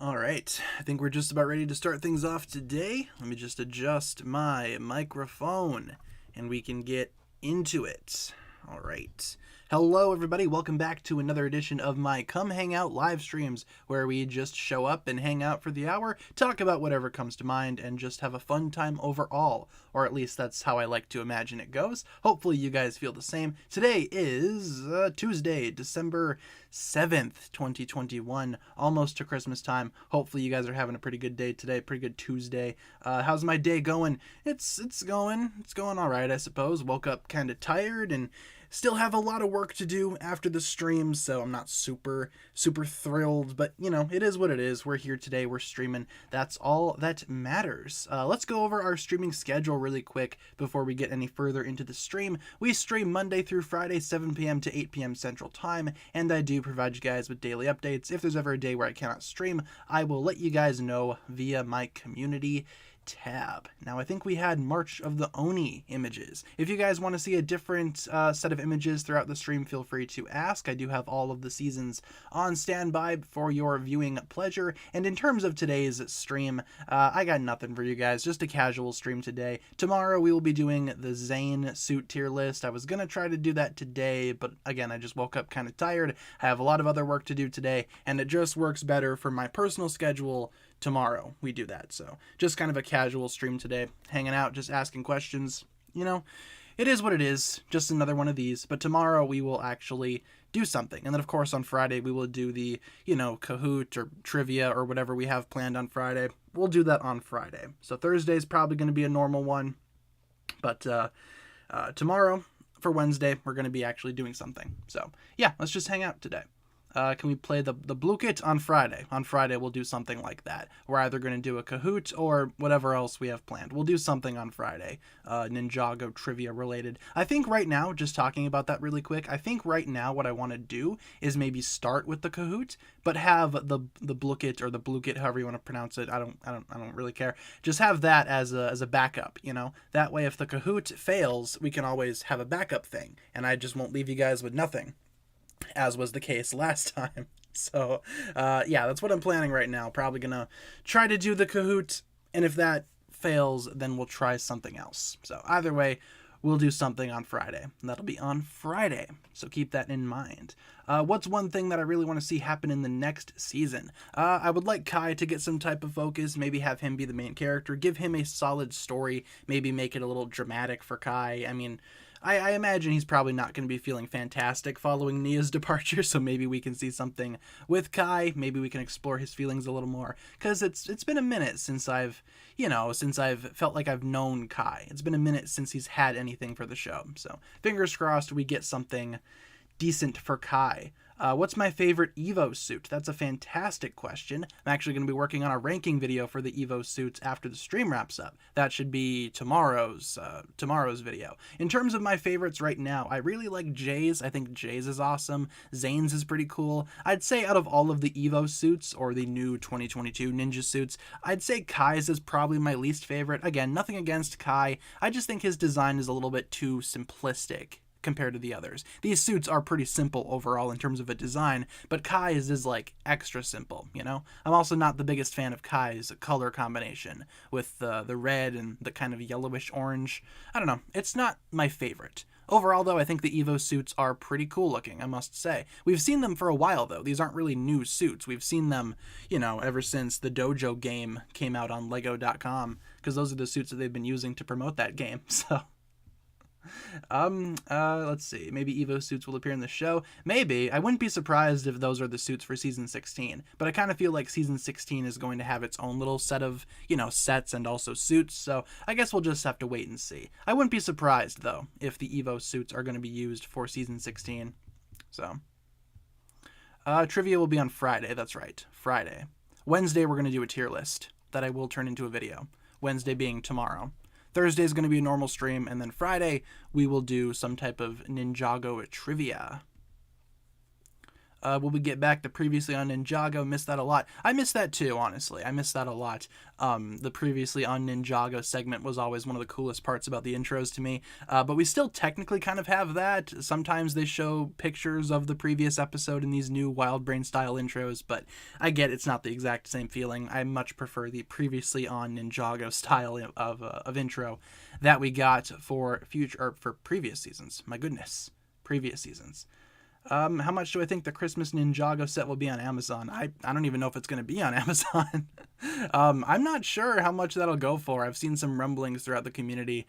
All right, I think we're just about ready to start things off today. Let me just adjust my microphone and we can get into it. All right. Hello, everybody. Welcome back to another edition of my Come Hang Out live streams, where we just show up and hang out for the hour, talk about whatever comes to mind, and just have a fun time overall. Or at least that's how I like to imagine it goes. Hopefully you guys feel the same. Today is Tuesday, December 7th, 2021, almost to Christmas time. Hopefully you guys are having a pretty good day today, pretty good Tuesday. How's my day going? It's going all right, I suppose. Woke up kind of tired and still have a lot of work to do after the stream, so I'm not super thrilled, but you know, it is what it is. We're here today, we're streaming. That's all that matters. Let's go over our streaming schedule really quick before we get any further into the stream. We stream Monday through Friday, 7 p.m. to 8 p.m. Central Time, and I do provide you guys with daily updates. If there's ever a day where I cannot stream, I will let you guys know via my community tab. Now, I think we had March of the Oni images. If you guys want to see a different set of images throughout the stream, feel free to ask. I do have all of the seasons on standby for your viewing pleasure. And in terms of today's stream, I got nothing for you guys, just a casual stream today. Tomorrow we will be doing the Zane suit tier list. I was going to try to do that today, but again, I just woke up kind of tired. I have a lot of other work to do today, and it just works better for my personal schedule. Tomorrow we do that. So just kind of a casual stream today, hanging out, just asking questions. You know, it is what it is, just another one of these. But tomorrow we will actually do something. And then of course on Friday we will do the, you know, Kahoot or trivia or whatever we have planned on Friday. We'll do that on Friday. So Thursday is probably going to be a normal one. But tomorrow for Wednesday, we're going to be actually doing something. So yeah, let's just hang out today. Can we play the Blue Kit on Friday? On Friday, we'll do something like that. We're either going to do a Kahoot or whatever else we have planned. We'll do something on Friday, Ninjago trivia related. I think right now, just talking about that really quick, I think right now what I want to do is maybe start with the Kahoot, but have the Blue Kit or the Blue Kit, however you want to pronounce it. I don't really care. Just have that as a backup, you know? That way, if the Kahoot fails, we can always have a backup thing, and I just won't leave you guys with nothing, as was the case last time. So, yeah, that's what I'm planning right now. Probably gonna try to do the Kahoot, and if that fails, then we'll try something else. So either way, we'll do something on Friday. And that'll be on Friday, so keep that in mind. What's one thing that I really want to see happen in the next season? I would like Kai to get some type of focus, maybe have him be the main character, give him a solid story, maybe make it a little dramatic for Kai. I mean, I imagine he's probably not going to be feeling fantastic following Nia's departure, so maybe we can see something with Kai. Maybe we can explore his feelings a little more, because it's been a minute since I've felt like I've known Kai. It's been a minute since he's had anything for the show, so fingers crossed we get something decent for Kai. What's my favorite Evo suit? That's a fantastic question. I'm actually going to be working on a ranking video for the Evo suits after the stream wraps up. That should be tomorrow's video. In terms of my favorites right now, I really like Jay's. I think Jay's is awesome. Zane's is pretty cool. I'd say out of all of the Evo suits, or the new 2022 ninja suits, I'd say Kai's is probably my least favorite. Again, nothing against Kai. I just think his design is a little bit too simplistic compared to the others. These suits are pretty simple overall in terms of a design, but Kai's is like extra simple, you know? I'm also not the biggest fan of Kai's color combination with the red and the kind of yellowish orange. I don't know. It's not my favorite. Overall, though, I think the Evo suits are pretty cool looking, I must say. We've seen them for a while, though. These aren't really new suits. We've seen them, you know, ever since the Dojo game came out on Lego.com, because those are the suits that they've been using to promote that game, so let's see. Maybe Evo suits will appear in the show. Maybe. I wouldn't be surprised if those are the suits for Season 16. But I kind of feel like Season 16 is going to have its own little set of, you know, sets and also suits. So I guess we'll just have to wait and see. I wouldn't be surprised, though, if the Evo suits are going to be used for Season 16. So, trivia will be on Friday. That's right. Friday. Wednesday, we're going to do a tier list that I will turn into a video. Wednesday being tomorrow. Thursday is going to be a normal stream, and then Friday we will do some type of Ninjago trivia. Will we get back to previously on Ninjago? Miss that a lot. I miss that too, honestly. I miss that a lot. The previously on Ninjago segment was always one of the coolest parts about the intros to me. But we still technically kind of have that. Sometimes they show pictures of the previous episode in these new Wild Brain style intros, but I get it's not the exact same feeling. I much prefer the previously on Ninjago style of intro that we got for previous seasons. My goodness, previous seasons. How much do I think the Christmas Ninjago set will be on Amazon? I don't even know if it's going to be on Amazon. I'm not sure how much that'll go for. I've seen some rumblings throughout the community,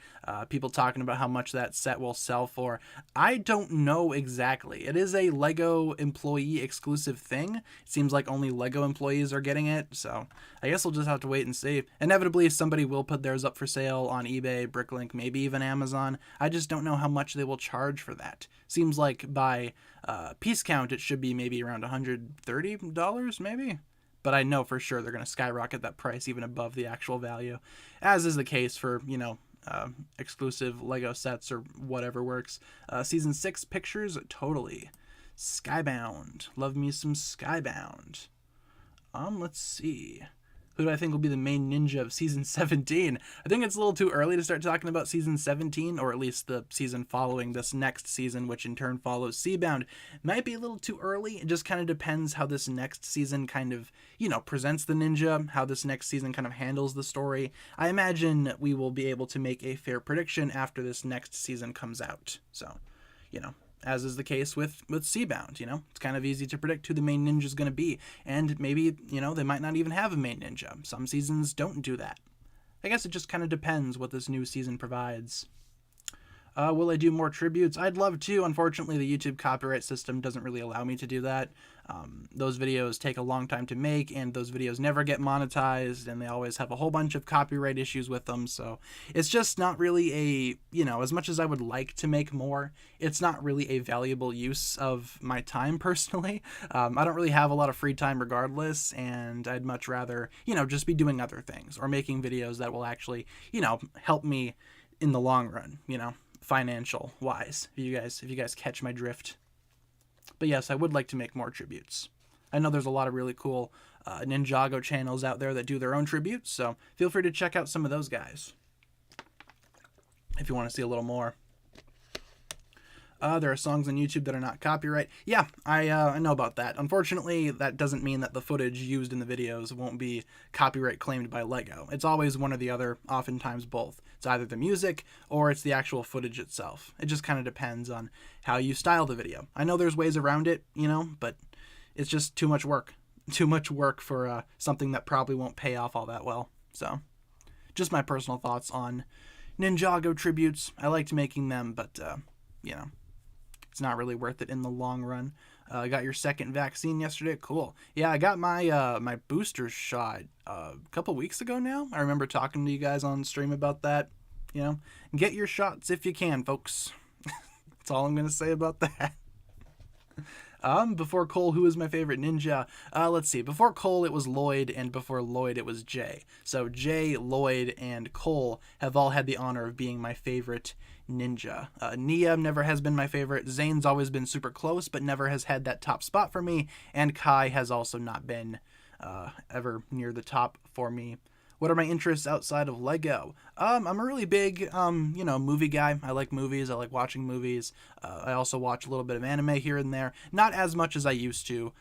people talking about how much that set will sell for. I don't know exactly. It is a LEGO employee exclusive thing. It seems like only LEGO employees are getting it, so I guess we'll just have to wait and see. Inevitably, somebody will put theirs up for sale on eBay, Bricklink, maybe even Amazon. I just don't know how much they will charge for that. Seems like by piece count, it should be maybe around $130, maybe? But I know for sure they're going to skyrocket that price even above the actual value, as is the case for, exclusive LEGO sets or whatever works. Season 6 pictures, totally. Skybound. Love me some Skybound. Let's see. Who do I think will be the main ninja of Season 17? I think it's a little too early to start talking about Season 17, or at least the season following this next season, which in turn follows Skybound. Might be a little too early. It just kind of depends how this next season kind of, presents the ninja, how this next season kind of handles the story. I imagine we will be able to make a fair prediction after this next season comes out. So, as is the case with Skybound, it's kind of easy to predict who the main ninja is going to be. And maybe, they might not even have a main ninja. Some seasons don't do that. I guess it just kind of depends what this new season provides. Will I do more tributes? I'd love to. Unfortunately, the YouTube copyright system doesn't really allow me to do that. Those videos take a long time to make, and those videos never get monetized, and they always have a whole bunch of copyright issues with them. So it's just not really as much as I would like to make more, it's not really a valuable use of my time personally. I don't really have a lot of free time regardless, and I'd much rather, just be doing other things or making videos that will actually, help me in the long run, financial wise, if you guys catch my drift. But yes, I would like to make more tributes. I know there's a lot of really cool Ninjago channels out there that do their own tributes, so feel free to check out some of those guys if you want to see a little more. There are songs on YouTube that are not copyright. Yeah, I know about that. Unfortunately, that doesn't mean that the footage used in the videos won't be copyright claimed by LEGO. It's always one or the other, oftentimes both. It's either the music or it's the actual footage itself. It just kind of depends on how you style the video. I know there's ways around it, but it's just too much work. Too much work for something that probably won't pay off all that well. So, just my personal thoughts on Ninjago tributes. I liked making them, but, it's not really worth it in the long run. Got your second vaccine yesterday. Cool. Yeah, I got my my booster shot a couple weeks ago now. I remember talking to you guys on stream about that. Get your shots if you can, folks. That's all I'm going to say about that. Before Cole, who is my favorite ninja? Let's see. Before Cole, it was Lloyd, and before Lloyd, it was Jay. So Jay, Lloyd, and Cole have all had the honor of being my favorite ninja. Nia never has been my favorite. Zane's always been super close, but never has had that top spot for me. And Kai has also not been ever near the top for me. What are my interests outside of LEGO? I'm a really big, movie guy. I like movies. I like watching movies. I also watch a little bit of anime here and there. Not as much as I used to.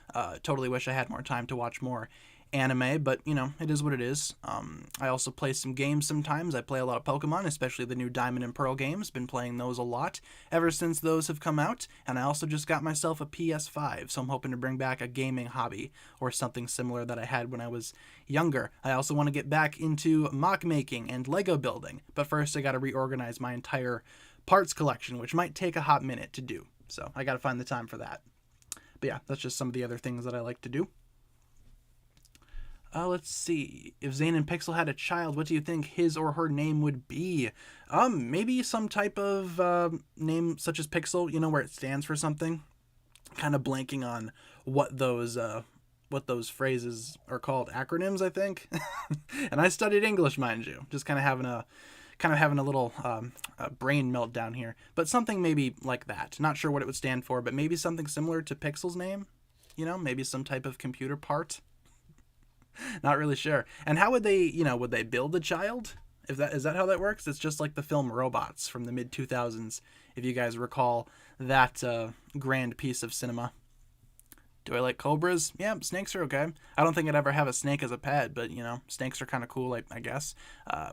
Totally wish I had more time to watch more anime, but, it is what it is. I also play some games sometimes. I play a lot of Pokemon, especially the new Diamond and Pearl games. Been playing those a lot ever since those have come out. And I also just got myself a PS5, so I'm hoping to bring back a gaming hobby or something similar that I had when I was younger. I also want to get back into mock making and Lego building, but first I got to reorganize my entire parts collection, which might take a hot minute to do. So I got to find the time for that. But yeah, that's just some of the other things that I like to do. Let's see. If Zane and Pixel had a child, what do you think his or her name would be? Maybe some type of name such as Pixel, where it stands for something. Kind of blanking on what those phrases are called. Acronyms, I think. And I studied English, mind you. Just kind of having a little brain meltdown here. But something maybe like that. Not sure what it would stand for, but maybe something similar to Pixel's name. You know, maybe some type of computer part. Not really sure. And how would they, would they build a child? If that is that how that works? It's just like the film Robots from the mid 2000s, if you guys recall that grand piece of cinema. Do I like cobras? Yeah, snakes are okay. I don't think I'd ever have a snake as a pet, but, snakes are kind of cool, I guess.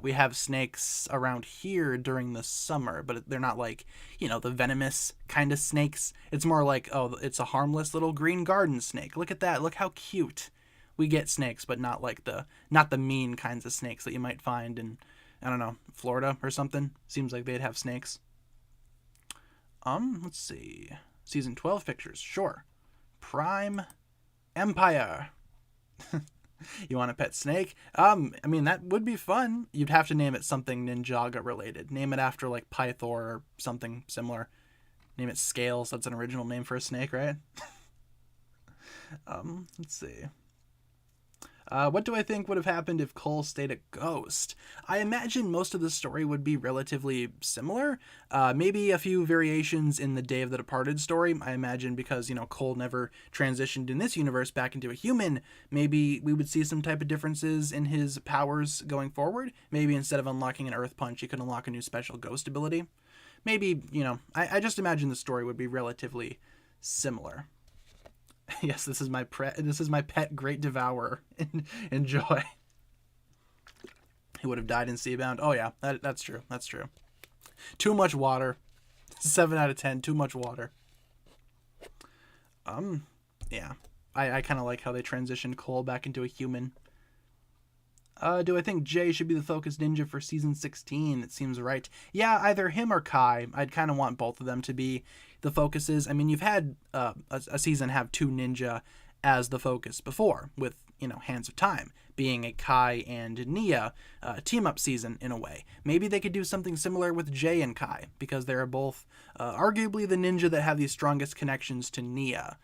We have snakes around here during the summer, but they're not like, the venomous kind of snakes. It's more like, oh, it's a harmless little green garden snake. Look at that. Look how cute. We get snakes, but not the mean kinds of snakes that you might find in, I don't know, Florida or something. Seems like they'd have snakes. Let's see. Season 12 pictures. Sure. Prime Empire. You want a pet snake? That would be fun. You'd have to name it something Ninjago related. Name it after like Pythor or something similar. Name it Scales. That's an original name for a snake, right? Let's see. What do I think would have happened if Cole stayed a ghost? I imagine most of the story would be relatively similar. Maybe a few variations in the Day of the Departed story. I imagine because, Cole never transitioned in this universe back into a human. Maybe we would see some type of differences in his powers going forward. Maybe instead of unlocking an Earth Punch, he could unlock a new special ghost ability. Maybe, I just imagine the story would be relatively similar. Yes, this is my pet Great Devourer. Enjoy. He would have died in Seabound. Oh yeah, that's true. That's true. Too much water. 7 out of 10. Too much water. Yeah. I kind of like how they transitioned Cole back into a human. Do I think Jay should be the focus ninja for season 16? It seems right. Yeah, either him or Kai. I'd kind of want both of them to be the focuses. I mean, you've had a season have 2 ninja as the focus before, with, Hands of Time being a Kai and Nia team-up season in a way. Maybe they could do something similar with Jay and Kai, because they're both arguably the ninja that have the strongest connections to Nia.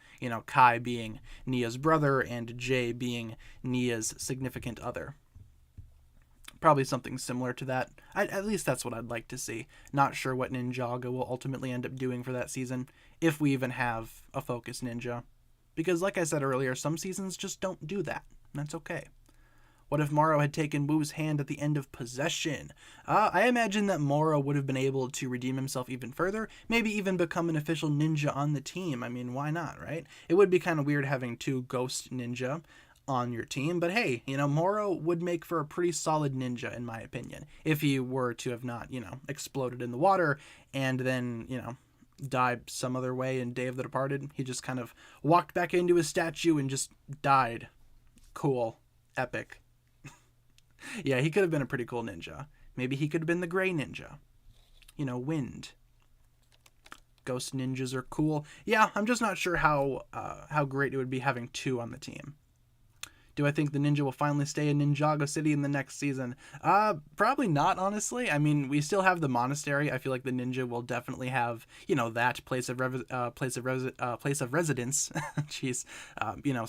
Kai being Nia's brother and Jay being Nia's significant other. Probably something similar to that. At least that's what I'd like to see. Not sure what Ninjago will ultimately end up doing for that season, if we even have a focus ninja. Because like I said earlier, some seasons just don't do that. That's okay. What if Moro had taken Wu's hand at the end of Possession? I imagine that Moro would have been able to redeem himself even further, maybe even become an official ninja on the team. I mean, why not, right? It would be kind of weird having 2 ghost ninja on your team, but hey, Moro would make for a pretty solid ninja in my opinion, if he were to have not, exploded in the water and then, died some other way in Day of the Departed. He just kind of walked back into his statue and just died. Cool. Epic. Yeah, he could have been a pretty cool ninja. Maybe he could have been the gray ninja. Wind. Ghost ninjas are cool. Yeah, I'm just not sure how great it would be having 2 on the team. Do I think the ninja will finally stay in Ninjago City in the next season? Probably not, honestly. I mean, we still have the monastery. I feel like the ninja will definitely have, that place of residence. Jeez,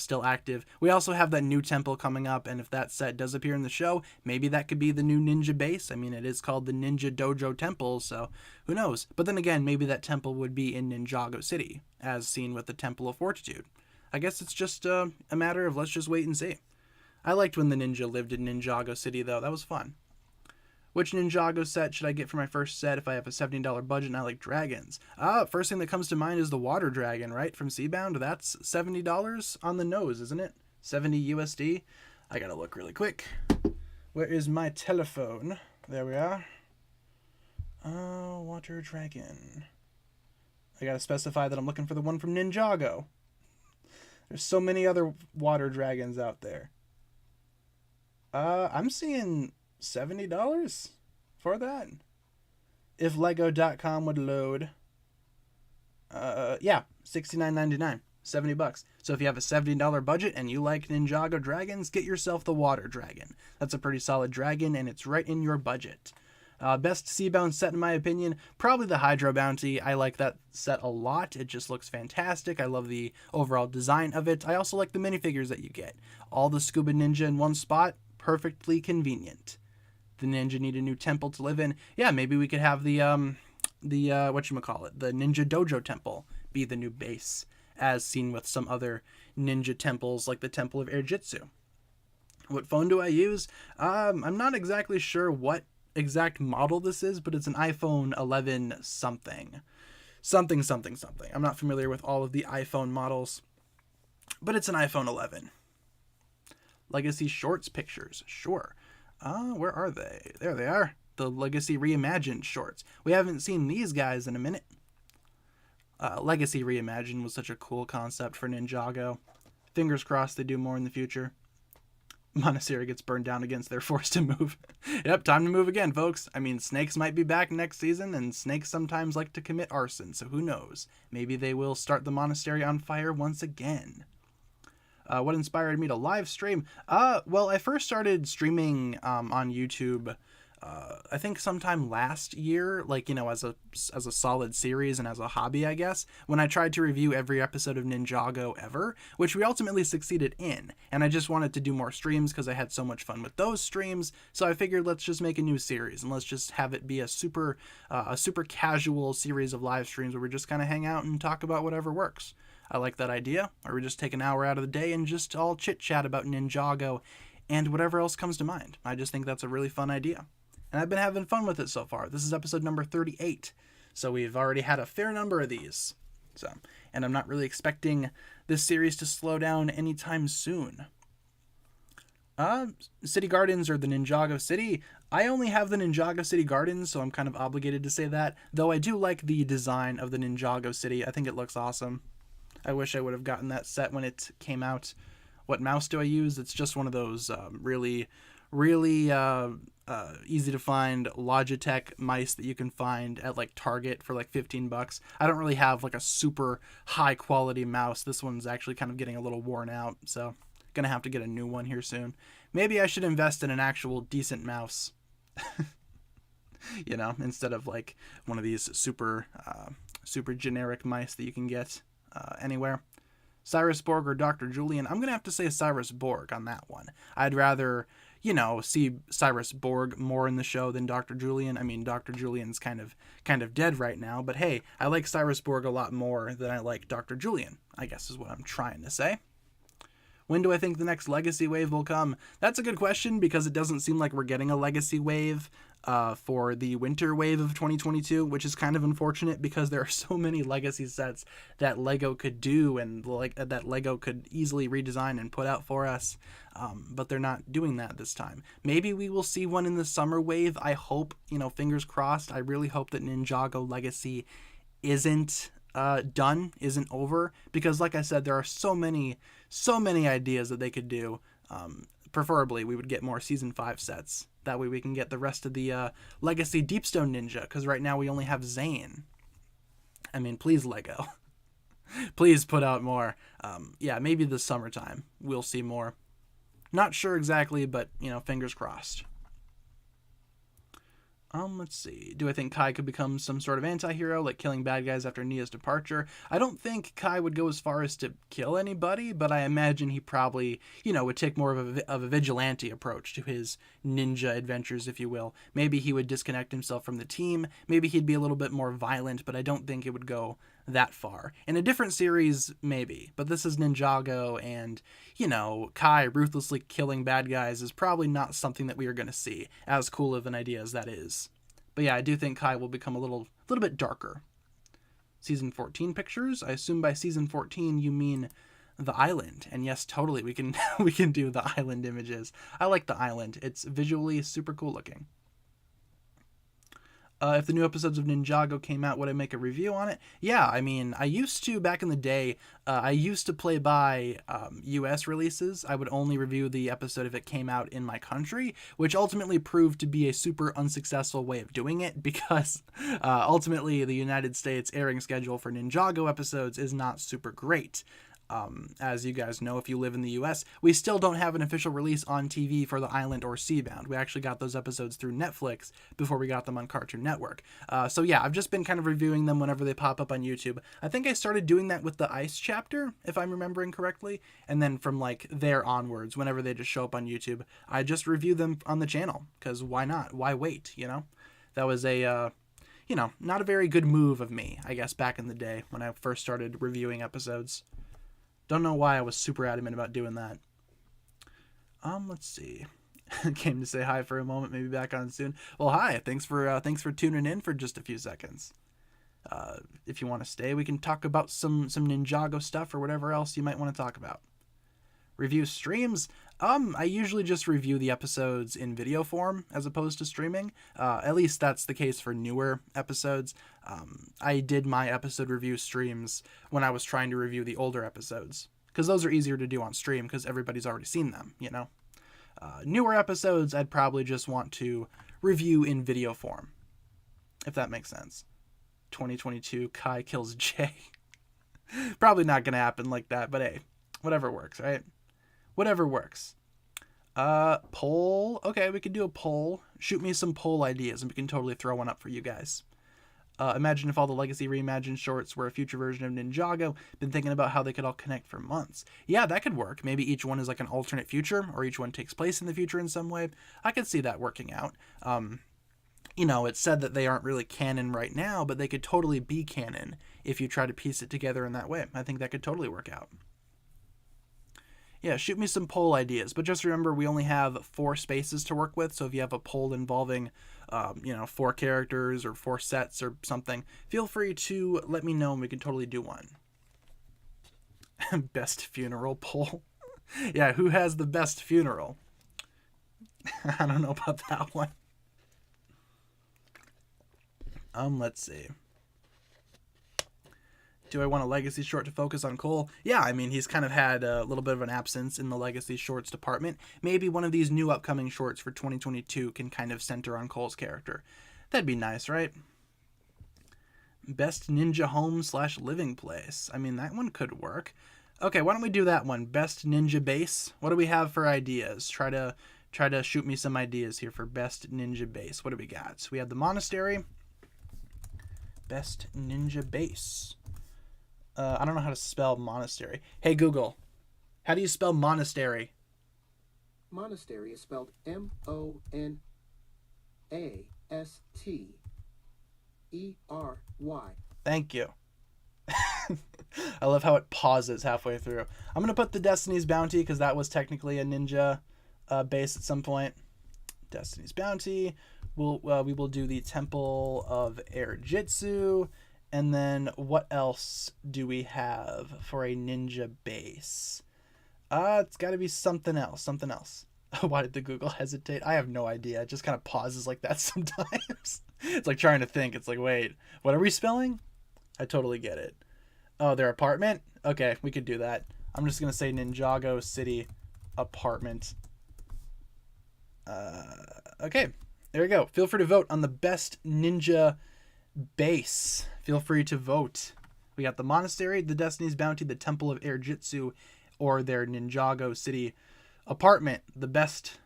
still active. We also have that new temple coming up, and if that set does appear in the show, maybe that could be the new ninja base. I mean, it is called the Ninja Dojo Temple, so who knows? But then again, maybe that temple would be in Ninjago City, as seen with the Temple of Fortitude. I guess it's just a matter of let's just wait and see. I liked when the ninja lived in Ninjago City, though. That was fun. Which Ninjago set should I get for my first set if I have a $70 budget and I like dragons? First thing that comes to mind is the water dragon, right? From Seabound. That's $70 on the nose, isn't it? 70 USD. I gotta look really quick. Where is my telephone? There we are. Water dragon. I gotta specify that I'm looking for the one from Ninjago. There's so many other water dragons out there. I'm seeing $70 for that. If Lego.com would load. Yeah, $69.99. $70. So if you have a $70 budget and you like Ninjago dragons, get yourself the water dragon. That's a pretty solid dragon and it's right in your budget. Best Seabound set in my opinion, probably the Hydro Bounty. I like that set a lot. It just looks fantastic. I love the overall design of it. I also like the minifigures that you get. All the Scuba Ninja in one spot, perfectly convenient. The ninja need a new temple to live in. Yeah, maybe we could have the whatchamacallit, the Ninja Dojo Temple be the new base as seen with some other ninja temples like the Temple of Air-Jitsu. What phone do I use? I'm not exactly sure what exact model this is, but it's an iPhone 11 something. Something. I'm not familiar with all of the iPhone models, but it's an iPhone 11. Legacy Shorts pictures, sure. Where are they? There they are. The Legacy Reimagined shorts. We haven't seen these guys in a minute. Legacy Reimagined was such a cool concept for Ninjago. Fingers crossed they do more in the future. Monastery gets burned down against their forced to move. Yep, time to move again, folks. I mean, snakes might be back next season, and snakes sometimes like to commit arson, so who knows? Maybe they will start the monastery on fire once again. What inspired me to live stream? Well, I first started streaming on YouTube I think sometime last year, like, you know, as a solid series and as a hobby, I guess, when I tried to review every episode of Ninjago ever, which we ultimately succeeded in. And I just wanted to do more streams because I had so much fun with those streams. So I figured let's just make a new series and let's just have it be a super casual series of live streams where we just kind of hang out and talk about whatever works. I like that idea. Or we just take an hour out of the day and just all chit chat about Ninjago and whatever else comes to mind. I just think that's a really fun idea. And I've been having fun with it so far. This is episode number 38. So we've already had a fair number of these. And I'm not really expecting this series to slow down anytime soon. City Gardens or the Ninjago City. I only have the Ninjago City Gardens, so I'm kind of obligated to say that. Though I do like the design of the Ninjago City. I think it looks awesome. I wish I would have gotten that set when it came out. What mouse do I use? It's just one of those really easy to find Logitech mice that you can find at like Target for like $15. I don't really have like a super high quality mouse. This one's actually kind of getting a little worn out, so gonna have to get a new one here soon. Maybe I should invest in an actual decent mouse. You know, instead of like one of these super generic mice that you can get anywhere. Cyrus Borg or Dr. Julian? I'm going to have to say Cyrus Borg on that one. I'd rather, you know, see Cyrus Borg more in the show than Dr. Julian. I mean, Dr. Julian's kind of dead right now, but hey, I like Cyrus Borg a lot more than I like Dr. Julian, I guess is what I'm trying to say. When do I think the next Legacy wave will come? That's a good question because it doesn't seem like we're getting a Legacy wave for the winter wave of 2022, which is kind of unfortunate because there are so many Legacy sets that LEGO could do and that LEGO could easily redesign and put out for us, but they're not doing that this time. Maybe we will see one in the summer wave. I hope, you know, fingers crossed. I really hope that Ninjago Legacy isn't done, isn't over, because like I said, there are so many ideas that they could do. Preferably we would get more season 5 sets. That way we can get the rest of the Legacy Deepstone Ninja, because right now we only have Zane. I mean, please LEGO. Please put out more. Yeah, maybe this summertime we'll see more. Not sure exactly, but, you know, fingers crossed. Let's see. Do I think Kai could become some sort of anti-hero, like killing bad guys after Nia's departure? I don't think Kai would go as far as to kill anybody, but I imagine he probably, you know, would take more of a vigilante approach to his ninja adventures, if you will. Maybe he would disconnect himself from the team. Maybe he'd be a little bit more violent, but I don't think it would go that far. In a different series, maybe. But this is Ninjago, and, you know, Kai ruthlessly killing bad guys is probably not something that we are going to see, as cool of an idea as that is. But yeah, I do think Kai will become a little bit darker. Season 14 pictures? I assume by season 14 you mean the island. And yes, totally, we can do the island images. I like the island. It's visually super cool looking. If the new episodes of Ninjago came out, would I make a review on it? Yeah, I mean, I used to, back in the day, I used to play by US releases. I would only review the episode if it came out in my country, which ultimately proved to be a super unsuccessful way of doing it because ultimately the United States airing schedule for Ninjago episodes is not super great. As you guys know, if you live in the US, we still don't have an official release on TV for The Island or Skybound. We actually got those episodes through Netflix before we got them on Cartoon Network. So yeah, I've just been kind of reviewing them whenever they pop up on YouTube. I think I started doing that with the Ice chapter, if I'm remembering correctly, and then from like there onwards, whenever they just show up on YouTube, I just review them on the channel, because why not? Why wait, you know? That was a you know, not a very good move of me, I guess, back in the day when I first started reviewing episodes. Don't know why I was super adamant about doing that. Let's see. Came to say hi for a moment, maybe back on soon. Well, hi. Thanks for tuning in for just a few seconds. If you want to stay, we can talk about some Ninjago stuff or whatever else you might want to talk about. Review streams. I usually just review the episodes in video form as opposed to streaming. At least that's the case for newer episodes. I did my episode review streams when I was trying to review the older episodes, because those are easier to do on stream because everybody's already seen them, you know. Newer episodes, I'd probably just want to review in video form, if that makes sense. 2022 Kai kills Jay. Probably not gonna happen like that, but hey, whatever works, right? Whatever works. Poll. Okay, we can do a poll. Shoot me some poll ideas and we can totally throw one up for you guys. Imagine if all the Legacy Reimagined shorts were a future version of Ninjago. Been thinking about how they could all connect for months. Yeah, that could work. Maybe each one is like an alternate future, or each one takes place in the future in some way. I could see that working out. You know, it's said that they aren't really canon right now, but they could totally be canon if you try to piece it together in that way. I think that could totally work out. Yeah, shoot me some poll ideas, but just remember we only have 4 spaces to work with, so if you have a poll involving, 4 characters or 4 sets or something, feel free to let me know and we can totally do one. Best funeral poll. Yeah, who has the best funeral? I don't know about that one. Let's see. Do I want a Legacy short to focus on Cole? Yeah, I mean, he's kind of had a little bit of an absence in the Legacy shorts department. Maybe one of these new upcoming shorts for 2022 can kind of center on Cole's character. That'd be nice, right? Best ninja home / living place. I mean, that one could work. Okay, why don't we do that one? Best ninja base. What do we have for ideas? Try to shoot me some ideas here for best ninja base. What do we got? So we have the monastery. Best ninja base. I don't know how to spell monastery. Hey, Google, how do you spell monastery? Monastery is spelled M-O-N-A-S-T-E-R-Y. Thank you. I love how it pauses halfway through. I'm going to put the Destiny's Bounty because that was technically a ninja base at some point. Destiny's Bounty. We will do the Temple of Air Jitsu. And then what else do we have for a ninja base? It's got to be something else. Why did the Google hesitate? I have no idea. It just kind of pauses like that sometimes. It's like trying to think. It's like, wait, what are we spelling? I totally get it. Oh, their apartment? Okay, we could do that. I'm just going to say Ninjago City apartment. Okay, there we go. Feel free to vote on the best ninja base. Feel free to vote. We got the monastery, the Destiny's Bounty, the Temple of Air Jitsu, or their Ninjago City apartment. The best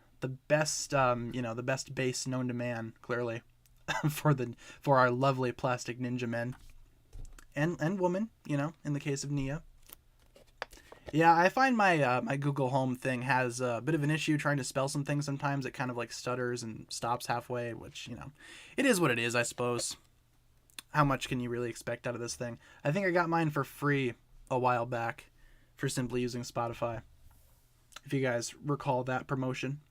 base known to man, clearly, for our lovely plastic ninja men and woman. You know, in the case of Nia. Yeah, I find my my Google Home thing has a bit of an issue trying to spell some things. Sometimes it kind of like stutters and stops halfway, which, you know, it is what it is, I suppose. How much can you really expect out of this thing? I think I got mine for free a while back for simply using Spotify. If you guys recall that promotion.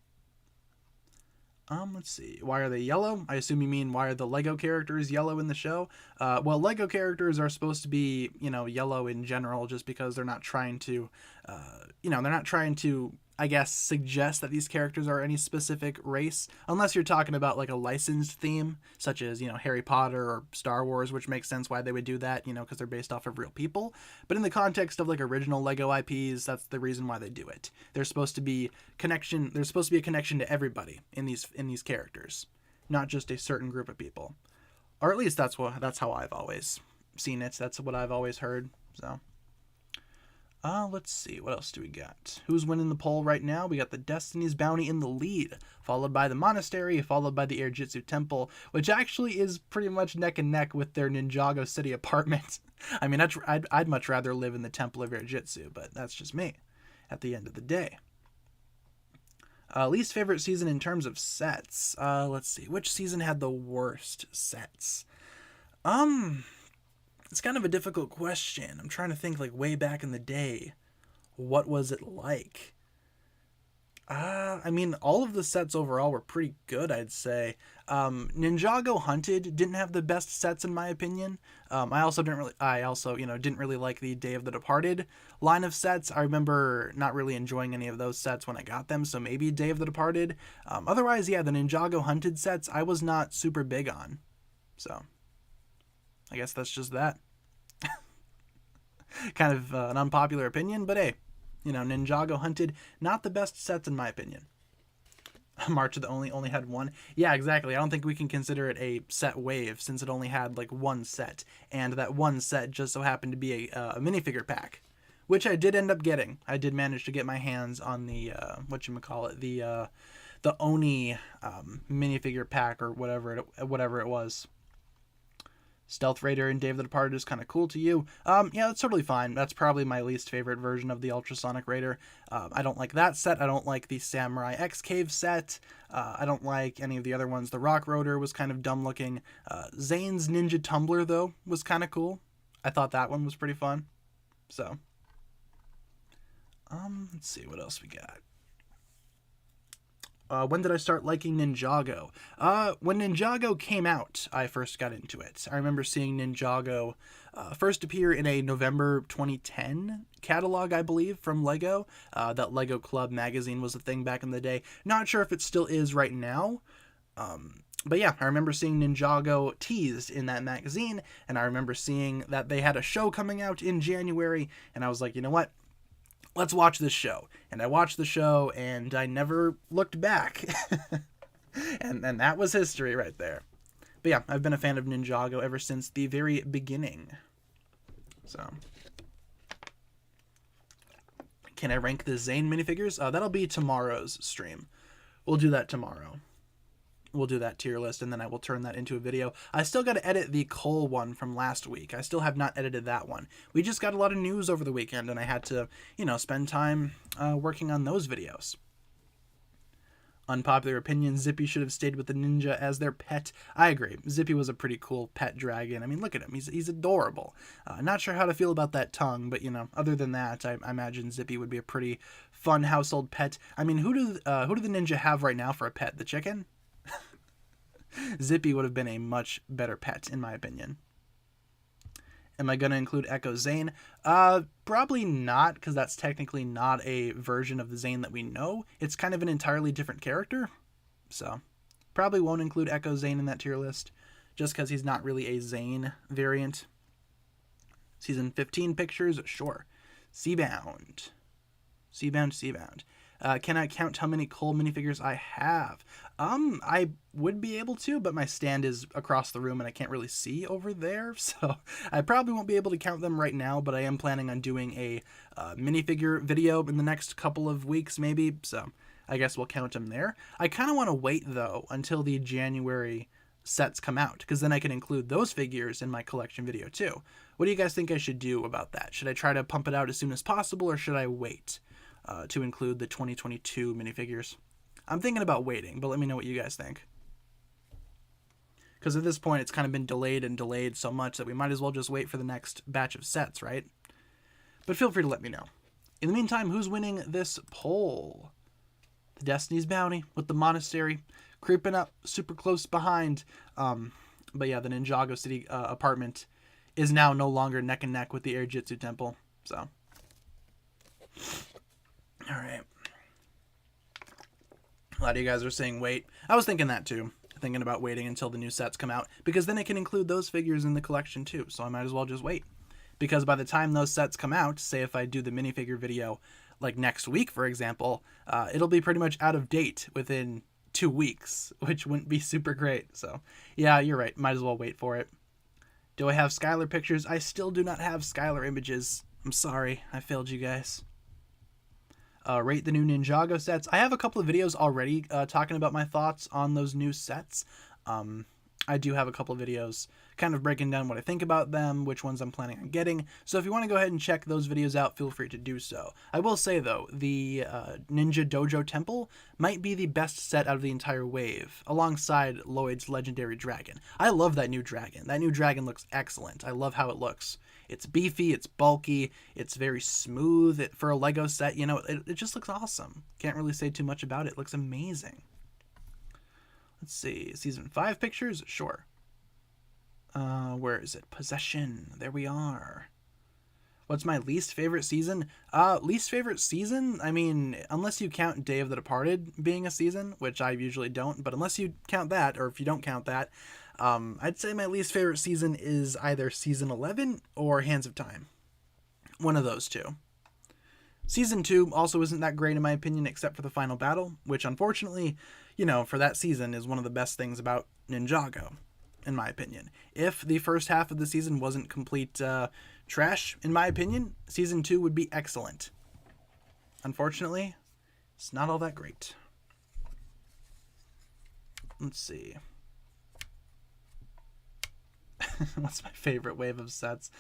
Let's see. Why are they yellow? I assume you mean why are the Lego characters yellow in the show? Well, Lego characters are supposed to be, you know, yellow in general just because they're not trying to, I guess, suggest that these characters are any specific race, unless you're talking about like a licensed theme, such as, you know, Harry Potter or Star Wars, which makes sense why they would do that, you know, because they're based off of real people. But in the context of like original Lego IPs, that's the reason why they do it. There's supposed to be a connection to everybody in these characters, not just a certain group of people. Or at least that's how I've always seen it. That's what I've always heard. So let's see. What else do we got? Who's winning the poll right now? We got the Destiny's Bounty in the lead, followed by the Monastery, followed by the Air Jitsu Temple, which actually is pretty much neck and neck with their Ninjago City apartment. I mean, I'd much rather live in the Temple of Air Jitsu, but that's just me at the end of the day. Least favorite season in terms of sets. Let's see. Which season had the worst sets? It's kind of a difficult question. I'm trying to think, like, way back in the day, what was it like? I mean, all of the sets overall were pretty good, I'd say. Ninjago Hunted didn't have the best sets in my opinion. I also, didn't really like the Day of the Departed line of sets. I remember not really enjoying any of those sets when I got them, so maybe Day of the Departed. Otherwise, yeah, the Ninjago Hunted sets I was not super big on. So, I guess that's just that. Kind of an unpopular opinion, but hey, Ninjago Hunted, not the best sets in my opinion. March of the only had one. Yeah, exactly. I don't think we can consider it a set wave since it only had like one set, and that one set just so happened to be a minifigure pack, which I did end up getting. I did manage to get my hands on the the Oni minifigure pack or whatever it was. Stealth Raider and Day of the Departed is kind of cool to you. Yeah, that's totally fine. That's probably my least favorite version of the Ultrasonic Raider. I don't like that set. I don't like the Samurai X Cave set. I don't like any of the other ones. The Rock Rotor was kind of dumb looking. Zane's Ninja Tumbler, though, was kind of cool. I thought that one was pretty fun. So, let's see what else we got. When did I start liking Ninjago? When Ninjago came out, I first got into it. I remember seeing Ninjago first appear in a November 2010 catalog, I believe, from LEGO. That LEGO Club magazine was a thing back in the day. Not sure if it still is right now. But yeah, I remember seeing Ninjago teased in that magazine, and I remember seeing that they had a show coming out in January, and I was like, you know what? Let's watch this show. And I watched the show, and I never looked back. and that was history right there. But yeah, I've been a fan of Ninjago ever since the very beginning. So, can I rank the Zane minifigures? That'll be tomorrow's stream. We'll do that tomorrow. We'll do that tier list, and then I will turn that into a video. I still got to edit the Cole one from last week. I still have not edited that one. We just got a lot of news over the weekend, and I had to, spend time working on those videos. Unpopular opinion, Zippy should have stayed with the ninja as their pet. I agree. Zippy was a pretty cool pet dragon. I mean, look at him. He's adorable. Not sure how to feel about that tongue, but, other than that, I imagine Zippy would be a pretty fun household pet. I mean, who do the ninja have right now for a pet? The chicken? Zippy would have been a much better pet, in my opinion. Am I going to include Echo Zane? Probably not, because that's technically not a version of the Zane that we know. It's kind of an entirely different character. So, probably won't include Echo Zane in that tier list, just because he's not really a Zane variant. Season 15 pictures? Sure. Skybound. Can I count how many Cole minifigures I have? I would be able to, but my stand is across the room and I can't really see over there, so I probably won't be able to count them right now, but I am planning on doing a minifigure video in the next couple of weeks, maybe, so I guess we'll count them there. I kind of want to wait, though, until the January sets come out, because then I can include those figures in my collection video, too. What do you guys think I should do about that? Should I try to pump it out as soon as possible, or should I wait to include the 2022 minifigures? I'm thinking about waiting, but let me know what you guys think. Because at this point, it's kind of been delayed so much that we might as well just wait for the next batch of sets, right? But feel free to let me know. In the meantime, who's winning this poll? The Destiny's Bounty with the Monastery creeping up super close behind. But yeah, the Ninjago City apartment is now no longer neck and neck with the Air Jitsu Temple. So, all right. A lot of you guys are saying wait. I was thinking that too. Thinking about waiting until the new sets come out, because then I can include those figures in the collection too. So I might as well just wait. Because by the time those sets come out, say if I do the minifigure video like next week, for example, it'll be pretty much out of date within 2 weeks, which wouldn't be super great. So yeah, you're right. Might as well wait for it. Do I have Skylar pictures? I still do not have Skylar images. I'm sorry. I failed you guys. Rate the new Ninjago sets. I have a couple of videos already talking about my thoughts on those new sets. I do have a couple of videos kind of breaking down what I think about them, which ones I'm planning on getting. So if you want to go ahead and check those videos out, feel free to do so. I will say though, the Ninja Dojo Temple might be the best set out of the entire wave, alongside Lloyd's Legendary Dragon. I love that new dragon. That new dragon looks excellent. I love how it looks. It's beefy, it's bulky, it's very smooth for a Lego set. You know, it just looks awesome. Can't really say too much about it. It looks amazing. Let's see, season 5 pictures? Sure. Where is it? Possession. There we are. What's my least favorite season? Least favorite season? I mean, unless you count Day of the Departed being a season, which I usually don't, but unless you count that, or if you don't count that, I'd say my least favorite season is either season 11 or Hands of Time. One of those two. Season 2 also isn't that great in my opinion, except for the final battle, which unfortunately, you know, for that season is one of the best things about Ninjago, in my opinion. If the first half of the season wasn't complete trash, in my opinion, season 2 would be excellent. Unfortunately, it's not all that great. Let's see. What's my favorite wave of sets?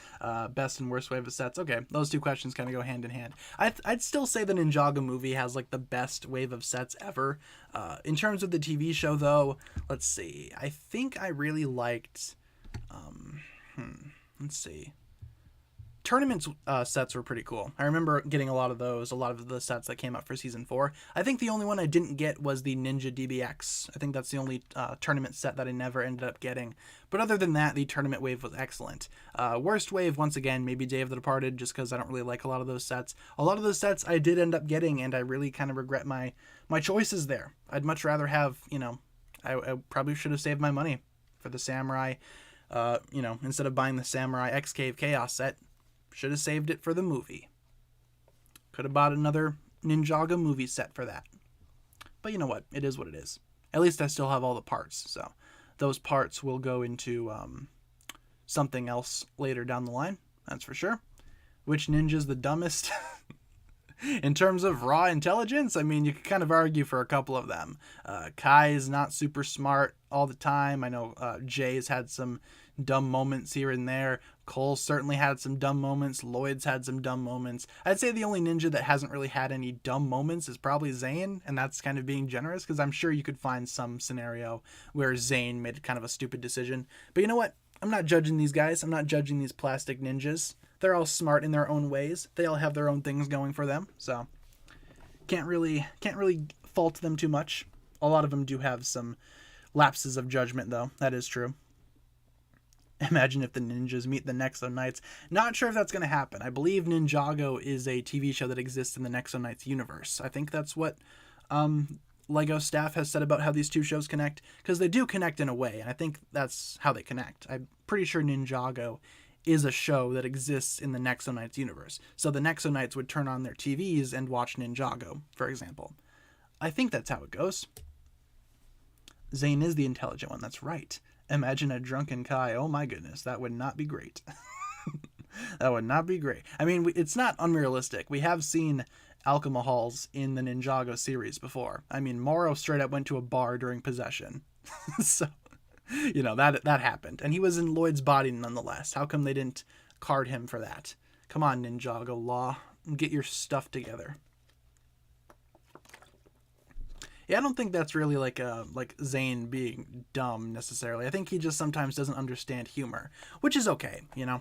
Best and worst wave of sets. Okay, those two questions kind of go hand in hand. I'd still say the Ninjago movie has like the best wave of sets ever. In terms of the TV show, though, let's see. I think I really liked. Let's see. Tournament sets were pretty cool. I remember getting a lot of those, a lot of the sets that came up for season 4. I think the only one I didn't get was the Ninja DBX. I think that's the only tournament set that I never ended up getting. But other than that, the tournament wave was excellent. Worst wave, once again, maybe Day of the Departed, just because I don't really like a lot of those sets. A lot of those sets I did end up getting, and I really kind of regret my choices there. I'd much rather have, you know, I probably should have saved my money for the Samurai, you know, instead of buying the Samurai X Cave Chaos set. Should have saved it for the movie. Could have bought another Ninjago movie set for that. But you know what? It is what it is. At least I still have all the parts. So those parts will go into something else later down the line. That's for sure. Which ninja's the dumbest? In terms of raw intelligence, I mean, you could kind of argue for a couple of them. Kai is not super smart all the time. I know Jay's had some dumb moments here and there. Cole certainly had some dumb moments. Lloyd's had some dumb moments. I'd say the only ninja that hasn't really had any dumb moments is probably Zane, and that's kind of being generous, because I'm sure you could find some scenario where Zane made kind of a stupid decision. But you know what? I'm not judging these guys. I'm not judging these plastic ninjas. They're all smart in their own ways. They all have their own things going for them, so can't really fault them too much. A lot of them do have some lapses of judgment, though. That is true. Imagine if the ninjas meet the Nexo Knights. Not sure if that's going to happen. I believe Ninjago is a TV show that exists in the Nexo Knights universe. I think that's what Lego staff has said about how these two shows connect, because they do connect in a way, and I think that's how they connect. I'm pretty sure Ninjago is a show that exists in the Nexo Knights universe. So the Nexo Knights would turn on their TVs and watch Ninjago, for example. I think that's how it goes. Zane is the intelligent one, that's right. Imagine a drunken Kai. Oh my goodness, that would not be great. That would not be great. I mean, it's not unrealistic. We have seen alcohols in the Ninjago series before. I mean, Moro straight up went to a bar during possession. So, you know, that happened. And he was in Lloyd's body nonetheless. How come they didn't card him for that? Come on, Ninjago law. Get your stuff together. Yeah, I don't think that's really like Zane being dumb necessarily. I think he just sometimes doesn't understand humor, which is okay, you know.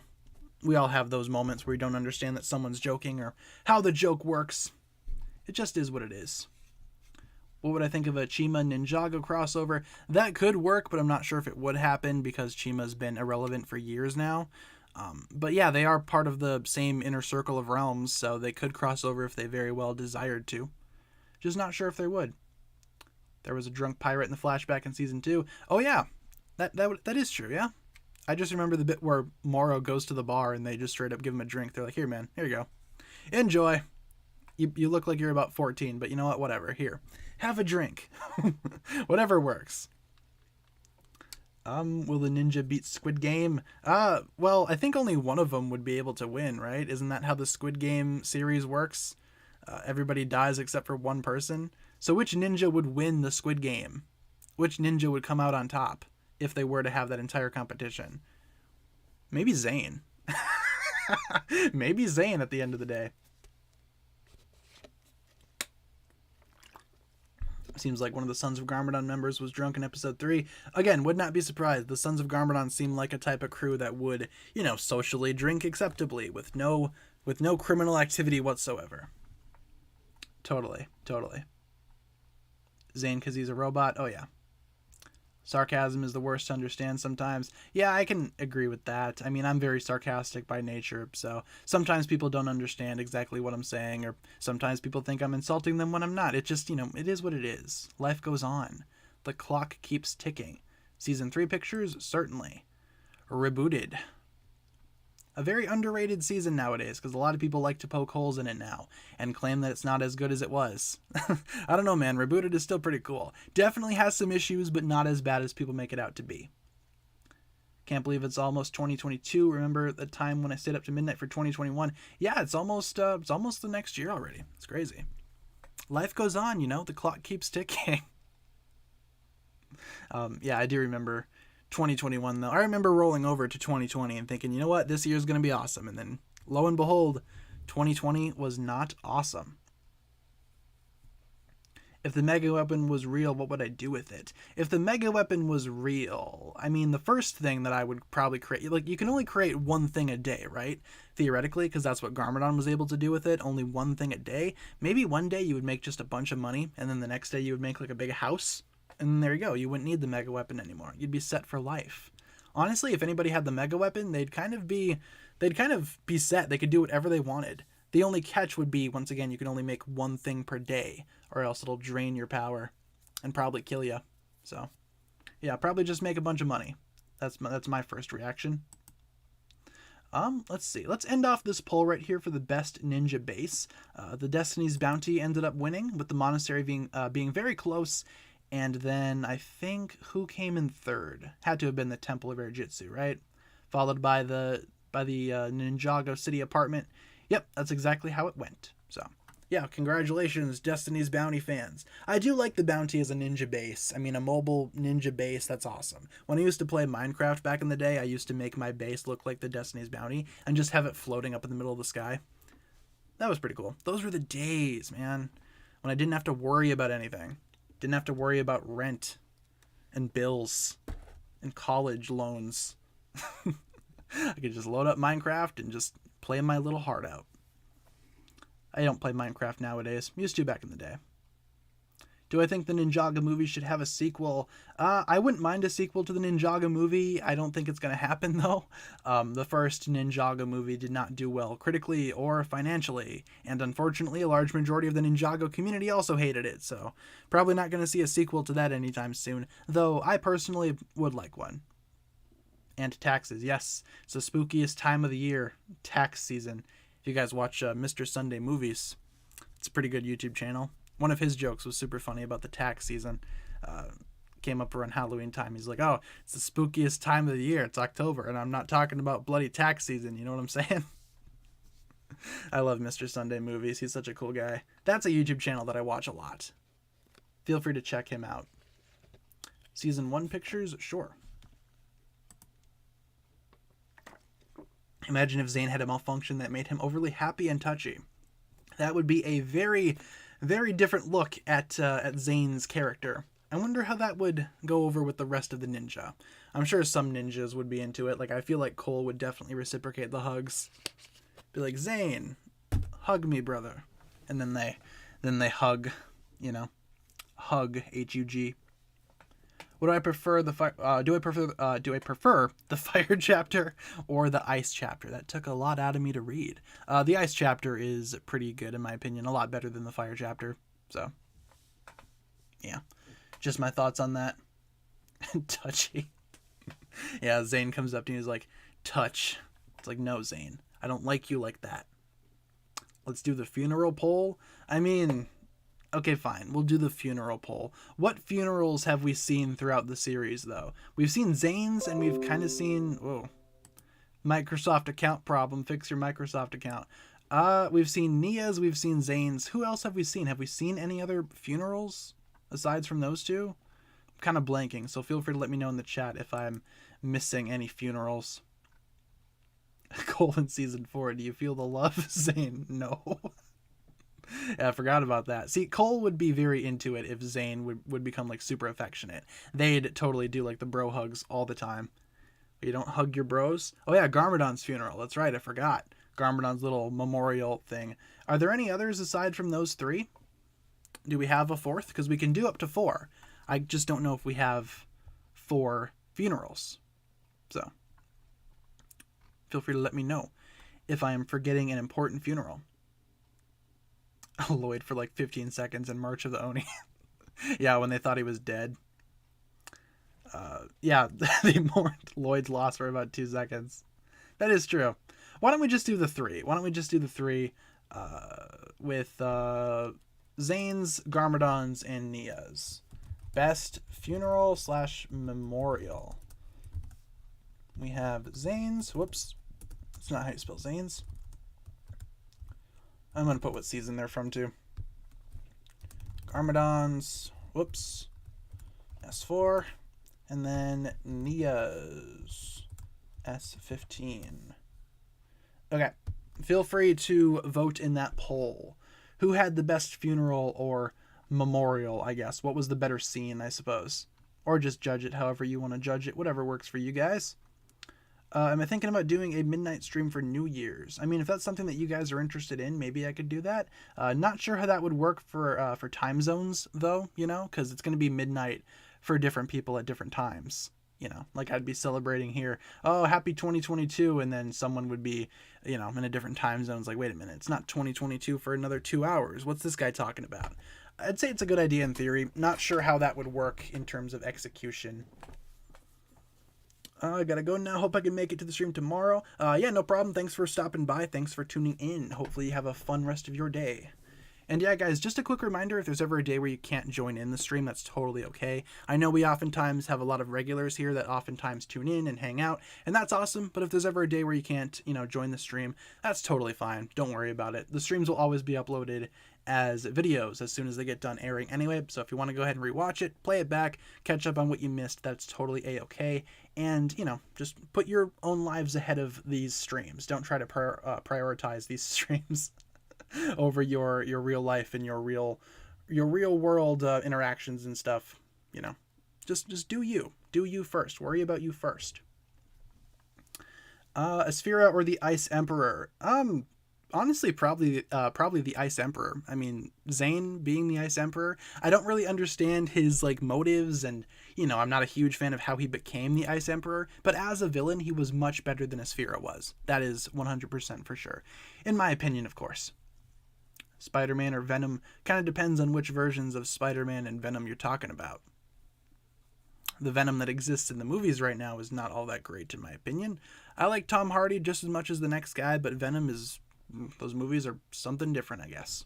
We all have those moments where we don't understand that someone's joking or how the joke works. It just is what it is. What would I think of a Chima Ninjago crossover? That could work, but I'm not sure if it would happen because Chima's been irrelevant for years now. But yeah, they are part of the same inner circle of realms, so they could cross over if they very well desired to. Just not sure if they would. There was a drunk pirate in the flashback in season 2. Oh yeah, that is true, yeah. I just remember the bit where Moro goes to the bar and they just straight up give him a drink. They're like, here man, here you go. Enjoy. You look like you're about 14, but you know what, whatever, here. Have a drink. Whatever works. Will the ninja beat Squid Game? Well, I think only one of them would be able to win, right? Isn't that how the Squid Game series works? Everybody dies except for one person. So which ninja would win the Squid Game? Which ninja would come out on top if they were to have that entire competition? Maybe Zane. Maybe Zane at the end of the day. Seems like one of the Sons of Garmadon members was drunk in episode 3. Again, would not be surprised. The Sons of Garmadon seem like a type of crew that would, socially drink acceptably with no criminal activity whatsoever. Totally. Zane because he's a robot. Oh yeah. Sarcasm is the worst to understand sometimes. Yeah, I can agree with that. I mean, I'm very sarcastic by nature, so sometimes people don't understand exactly what I'm saying, or sometimes people think I'm insulting them when I'm not. It just, it is what it is. Life goes on. The clock keeps ticking. Season 3 pictures? Certainly. Rebooted. A very underrated season nowadays, because a lot of people like to poke holes in it now and claim that it's not as good as it was. I don't know, man. Rebooted is still pretty cool. Definitely has some issues, but not as bad as people make it out to be. Can't believe it's almost 2022. Remember the time when I stayed up to midnight for 2021? Yeah, it's almost the next year already. It's crazy. Life goes on, the clock keeps ticking. Yeah, I do remember 2021 though. I remember rolling over to 2020 and thinking, you know what, this year's going to be awesome. And then lo and behold, 2020 was not awesome. If the mega weapon was real, what would I do with it? If the mega weapon was real, I mean, the first thing that I would probably create, like, you can only create one thing a day, right? Theoretically, because that's what Garmadon was able to do with it, only one thing a day. Maybe one day you would make just a bunch of money, and then the next day you would make like a big house. And there you go. You wouldn't need the mega weapon anymore. You'd be set for life. Honestly, if anybody had the mega weapon, they'd kind of be set. They could do whatever they wanted. The only catch would be, once again, you can only make one thing per day, or else it'll drain your power and probably kill you. So, yeah, probably just make a bunch of money. That's my first reaction. Let's see. Let's end off this poll right here for the best ninja base. The Destiny's Bounty ended up winning, with the monastery being very close. And then I think who came in third? Had to have been the Temple of Air Jitsu, right? Followed by the Ninjago City apartment. Yep, that's exactly how it went. So, yeah, congratulations, Destiny's Bounty fans. I do like the Bounty as a ninja base. I mean, a mobile ninja base, that's awesome. When I used to play Minecraft back in the day, I used to make my base look like the Destiny's Bounty and just have it floating up in the middle of the sky. That was pretty cool. Those were the days, man, when I didn't have to worry about anything. Didn't have to worry about rent and bills and college loans. I could just load up Minecraft and just play my little heart out. I don't play Minecraft nowadays. Used to back in the day. Do I think the Ninjago movie should have a sequel? I wouldn't mind a sequel to the Ninjago movie. I don't think it's going to happen, though. The first Ninjago movie did not do well critically or financially, and unfortunately a large majority of the Ninjago community also hated it, so probably not going to see a sequel to that anytime soon, though I personally would like one. And taxes, yes. It's the spookiest time of the year, tax season. If you guys watch Mr. Sunday Movies, it's a pretty good YouTube channel. One of his jokes was super funny about the tax season. Came up around Halloween time. He's like, oh, it's the spookiest time of the year. It's October, and I'm not talking about bloody tax season. You know what I'm saying? I love Mr. Sunday Movies. He's such a cool guy. That's a YouTube channel that I watch a lot. Feel free to check him out. Season 1 pictures? Sure. Imagine if Zane had a malfunction that made him overly happy and touchy. That would be a very, very different look at Zane's character. I wonder how that would go over with the rest of the ninja. I'm sure some ninjas would be into it. Like, I feel like Cole would definitely reciprocate the hugs. Be like, Zane, hug me, brother. And then they hug, hug, H-U-G. Would I prefer the do I prefer the fire chapter or the ice chapter? That took a lot out of me to read. The ice chapter is pretty good in my opinion, a lot better than the fire chapter. So, yeah, just my thoughts on that. Touchy. Yeah, Zane comes up to me and he's like, touch. It's like, no, Zane, I don't like you like that. Let's do the funeral poll. I mean, okay, fine. We'll do the funeral poll. What funerals have we seen throughout the series, though? We've seen Zane's, and we've kind of seen... Whoa. Microsoft account problem. Fix your Microsoft account. We've seen Nia's. We've seen Zane's. Who else have we seen? Have we seen any other funerals aside from those two? I'm kind of blanking, so feel free to let me know in the chat if I'm missing any funerals. Cole in season 4. Do you feel the love? Zane, no. Yeah, I forgot about that. See, Cole would be very into it if Zane would become like super affectionate. They'd totally do like the bro hugs all the time. You don't hug your bros? Oh yeah, Garmadon's funeral. That's right, I forgot. Garmadon's little memorial thing. Are there any others aside from those 3? Do we have a 4th? Because we can do up to 4. I just don't know if we have 4 funerals. So, feel free to let me know if I am forgetting an important funeral. Lloyd for like 15 seconds in March of the Oni. Yeah, when they thought he was dead. Yeah, they mourned Lloyd's loss for about 2 seconds. That is true. Why don't we just do the 3? Why don't we just do the 3 with Zane's, Garmadon's, and Nia's. Best funeral / memorial. We have Zane's. Whoops. That's not how you spell Zane's. I'm going to put what season they're from, too. Garmadon's. Whoops. S4. And then Nia's. S15. Okay. Feel free to vote in that poll. Who had the best funeral or memorial, I guess? What was the better scene, I suppose? Or just judge it however you want to judge it. Whatever works for you guys. Am I thinking about doing a midnight stream for New Year's? I mean, if that's something that you guys are interested in, maybe I could do that. Not sure how that would work for time zones, though, you know, because it's going to be midnight for different people at different times. You know, like I'd be celebrating here, oh, happy 2022, and then someone would be, you know, in a different time zone. It's like, wait a minute, it's not 2022 for another 2 hours. What's this guy talking about? I'd say it's a good idea in theory. Not sure how that would work in terms of execution. I gotta go now. Hope I can make it to the stream tomorrow. Yeah, no problem. Thanks for stopping by. Thanks for tuning in. Hopefully you have a fun rest of your day. And yeah, guys, just a quick reminder, if there's ever a day where you can't join in the stream, that's totally okay. I know we oftentimes have a lot of regulars here that oftentimes tune in and hang out, and that's awesome. But if there's ever a day where you can't, you know, join the stream, that's totally fine. Don't worry about it. The streams will always be uploaded as videos as soon as they get done airing anyway. So if you want to go ahead and rewatch it, play it back, catch up on what you missed, that's totally a-okay. And, you know, just put your own lives ahead of these streams. Don't try to prioritize these streams over your real life and your real world interactions and stuff. You know, just do you first. Worry about you first. Asphira or the Ice Emperor? Honestly, probably the Ice Emperor. I mean, Zane being the Ice Emperor, I don't really understand his like motives, and you know, I'm not a huge fan of how he became the Ice Emperor, but as a villain, he was much better than Asphira was. That is 100% for sure. In my opinion, of course. Spider-Man or Venom, kind of depends on which versions of Spider-Man and Venom you're talking about. The Venom that exists in the movies right now is not all that great, in my opinion. I like Tom Hardy just as much as the next guy, but Venom is... those movies are something different, I guess.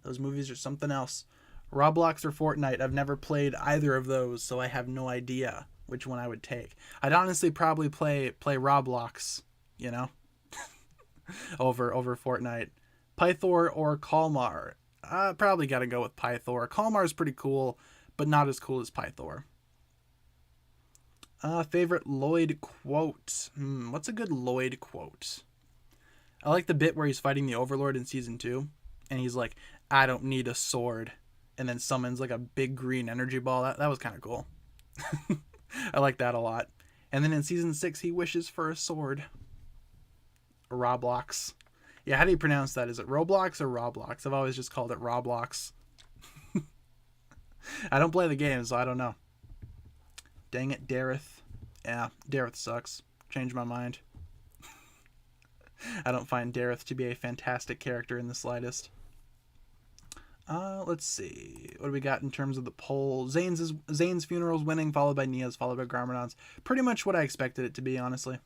Those movies are something else. Roblox or Fortnite, I've never played either of those, so I have no idea which one I would take. I'd honestly probably play Roblox, you know, over Fortnite. Pythor or Kalmar? Probably got to go with Pythor. Kalmar's pretty cool, but not as cool as Pythor. Favorite Lloyd quote? What's a good Lloyd quote? I like the bit where he's fighting the Overlord in Season 2, and he's like, I don't need a sword, and then summons like a big green energy ball. That was kind of cool. I like that a lot. And then in Season 6, he wishes for a sword. Roblox. Yeah, how do you pronounce that? Is it Roblox or Roblox? I've always just called it Roblox. I don't play the game, so I don't know. Dang it, Dareth. Yeah, Dareth sucks. Changed my mind. I don't find Dareth to be a fantastic character in the slightest. Let's see. What do we got in terms of the poll? Zane's funeral's winning, followed by Nia's, followed by Garmadon's. Pretty much what I expected it to be, honestly.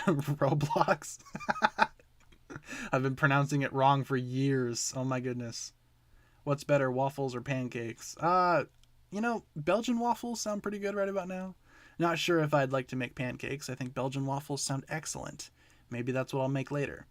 Roblox. I've been pronouncing it wrong for years. Oh my goodness. What's better, waffles or pancakes? You know, Belgian waffles sound pretty good right about now. Not sure if I'd like to make pancakes. I think Belgian waffles sound excellent. Maybe that's what I'll make later.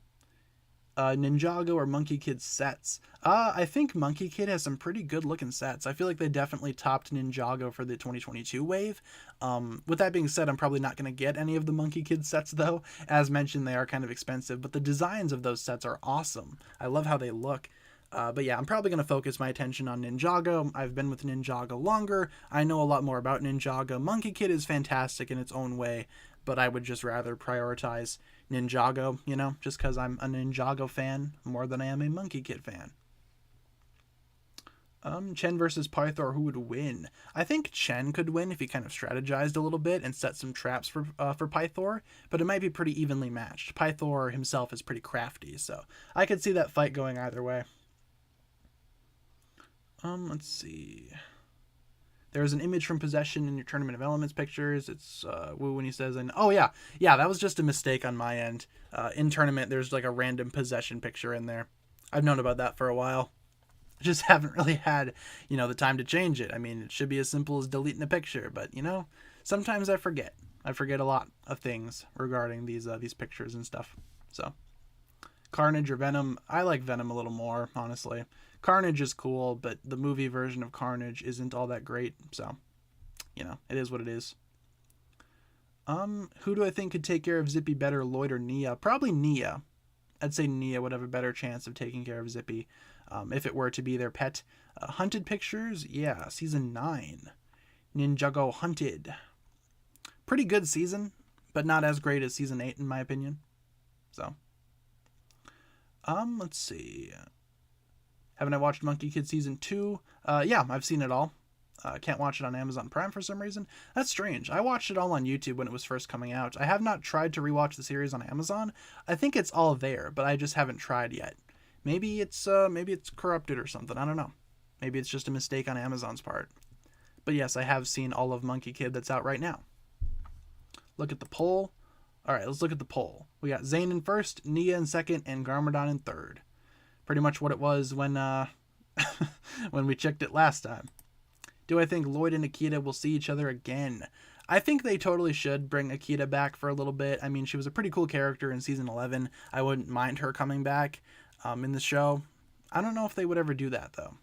Ninjago or Monkey Kid sets. I think Monkey Kid has some pretty good looking sets. I feel like they definitely topped Ninjago for the 2022 wave. With that being said, I'm probably not going to get any of the Monkey Kid sets though. As mentioned, they are kind of expensive, but the designs of those sets are awesome. I love how they look. But yeah, I'm probably going to focus my attention on Ninjago. I've been with Ninjago longer. I know a lot more about Ninjago. Monkey Kid is fantastic in its own way, but I would just rather prioritize Ninjago, just because I'm a Ninjago fan more than I am a Monkey Kid fan. Chen versus Pythor, who would win? I think Chen could win if he kind of strategized a little bit and set some traps for Pythor, but it might be pretty evenly matched. Pythor himself is pretty crafty, so I could see that fight going either way. Let's see. There's an image from Possession in your Tournament of Elements pictures. It's when he says, oh yeah, that was just a mistake on my end. In Tournament, there's like a random Possession picture in there. I've known about that for a while. I just haven't really had, the time to change it. I mean, it should be as simple as deleting a picture, but sometimes I forget. I forget a lot of things regarding these pictures and stuff. So, Carnage or Venom? I like Venom a little more, honestly. Carnage is cool, but the movie version of Carnage isn't all that great, so, it is what it is. Who do I think could take care of Zippy better, Lloyd or Nia? Probably Nia. I'd say Nia would have a better chance of taking care of Zippy, if it were to be their pet. Hunted Pictures? Yeah, season 9. Ninjago Hunted. Pretty good season, but not as great as season 8 in my opinion. So, let's see. Haven't I watched Monkey Kid season 2? Yeah, I've seen it all. Can't watch it on Amazon Prime for some reason. That's strange. I watched it all on YouTube when it was first coming out. I have not tried to rewatch the series on Amazon. I think it's all there, but I just haven't tried yet. Maybe it's corrupted or something. I don't know. Maybe it's just a mistake on Amazon's part. But yes, I have seen all of Monkey Kid that's out right now. Look at the poll. All right, let's look at the poll. We got Zane in first, Nia in second, and Garmadon in third. Pretty much what it was when when we checked it last time. Do I think Lloyd and Akita will see each other again? I think they totally should bring Akita back for a little bit. I mean, she was a pretty cool character in season 11. I wouldn't mind her coming back in the show. I don't know if they would ever do that, though.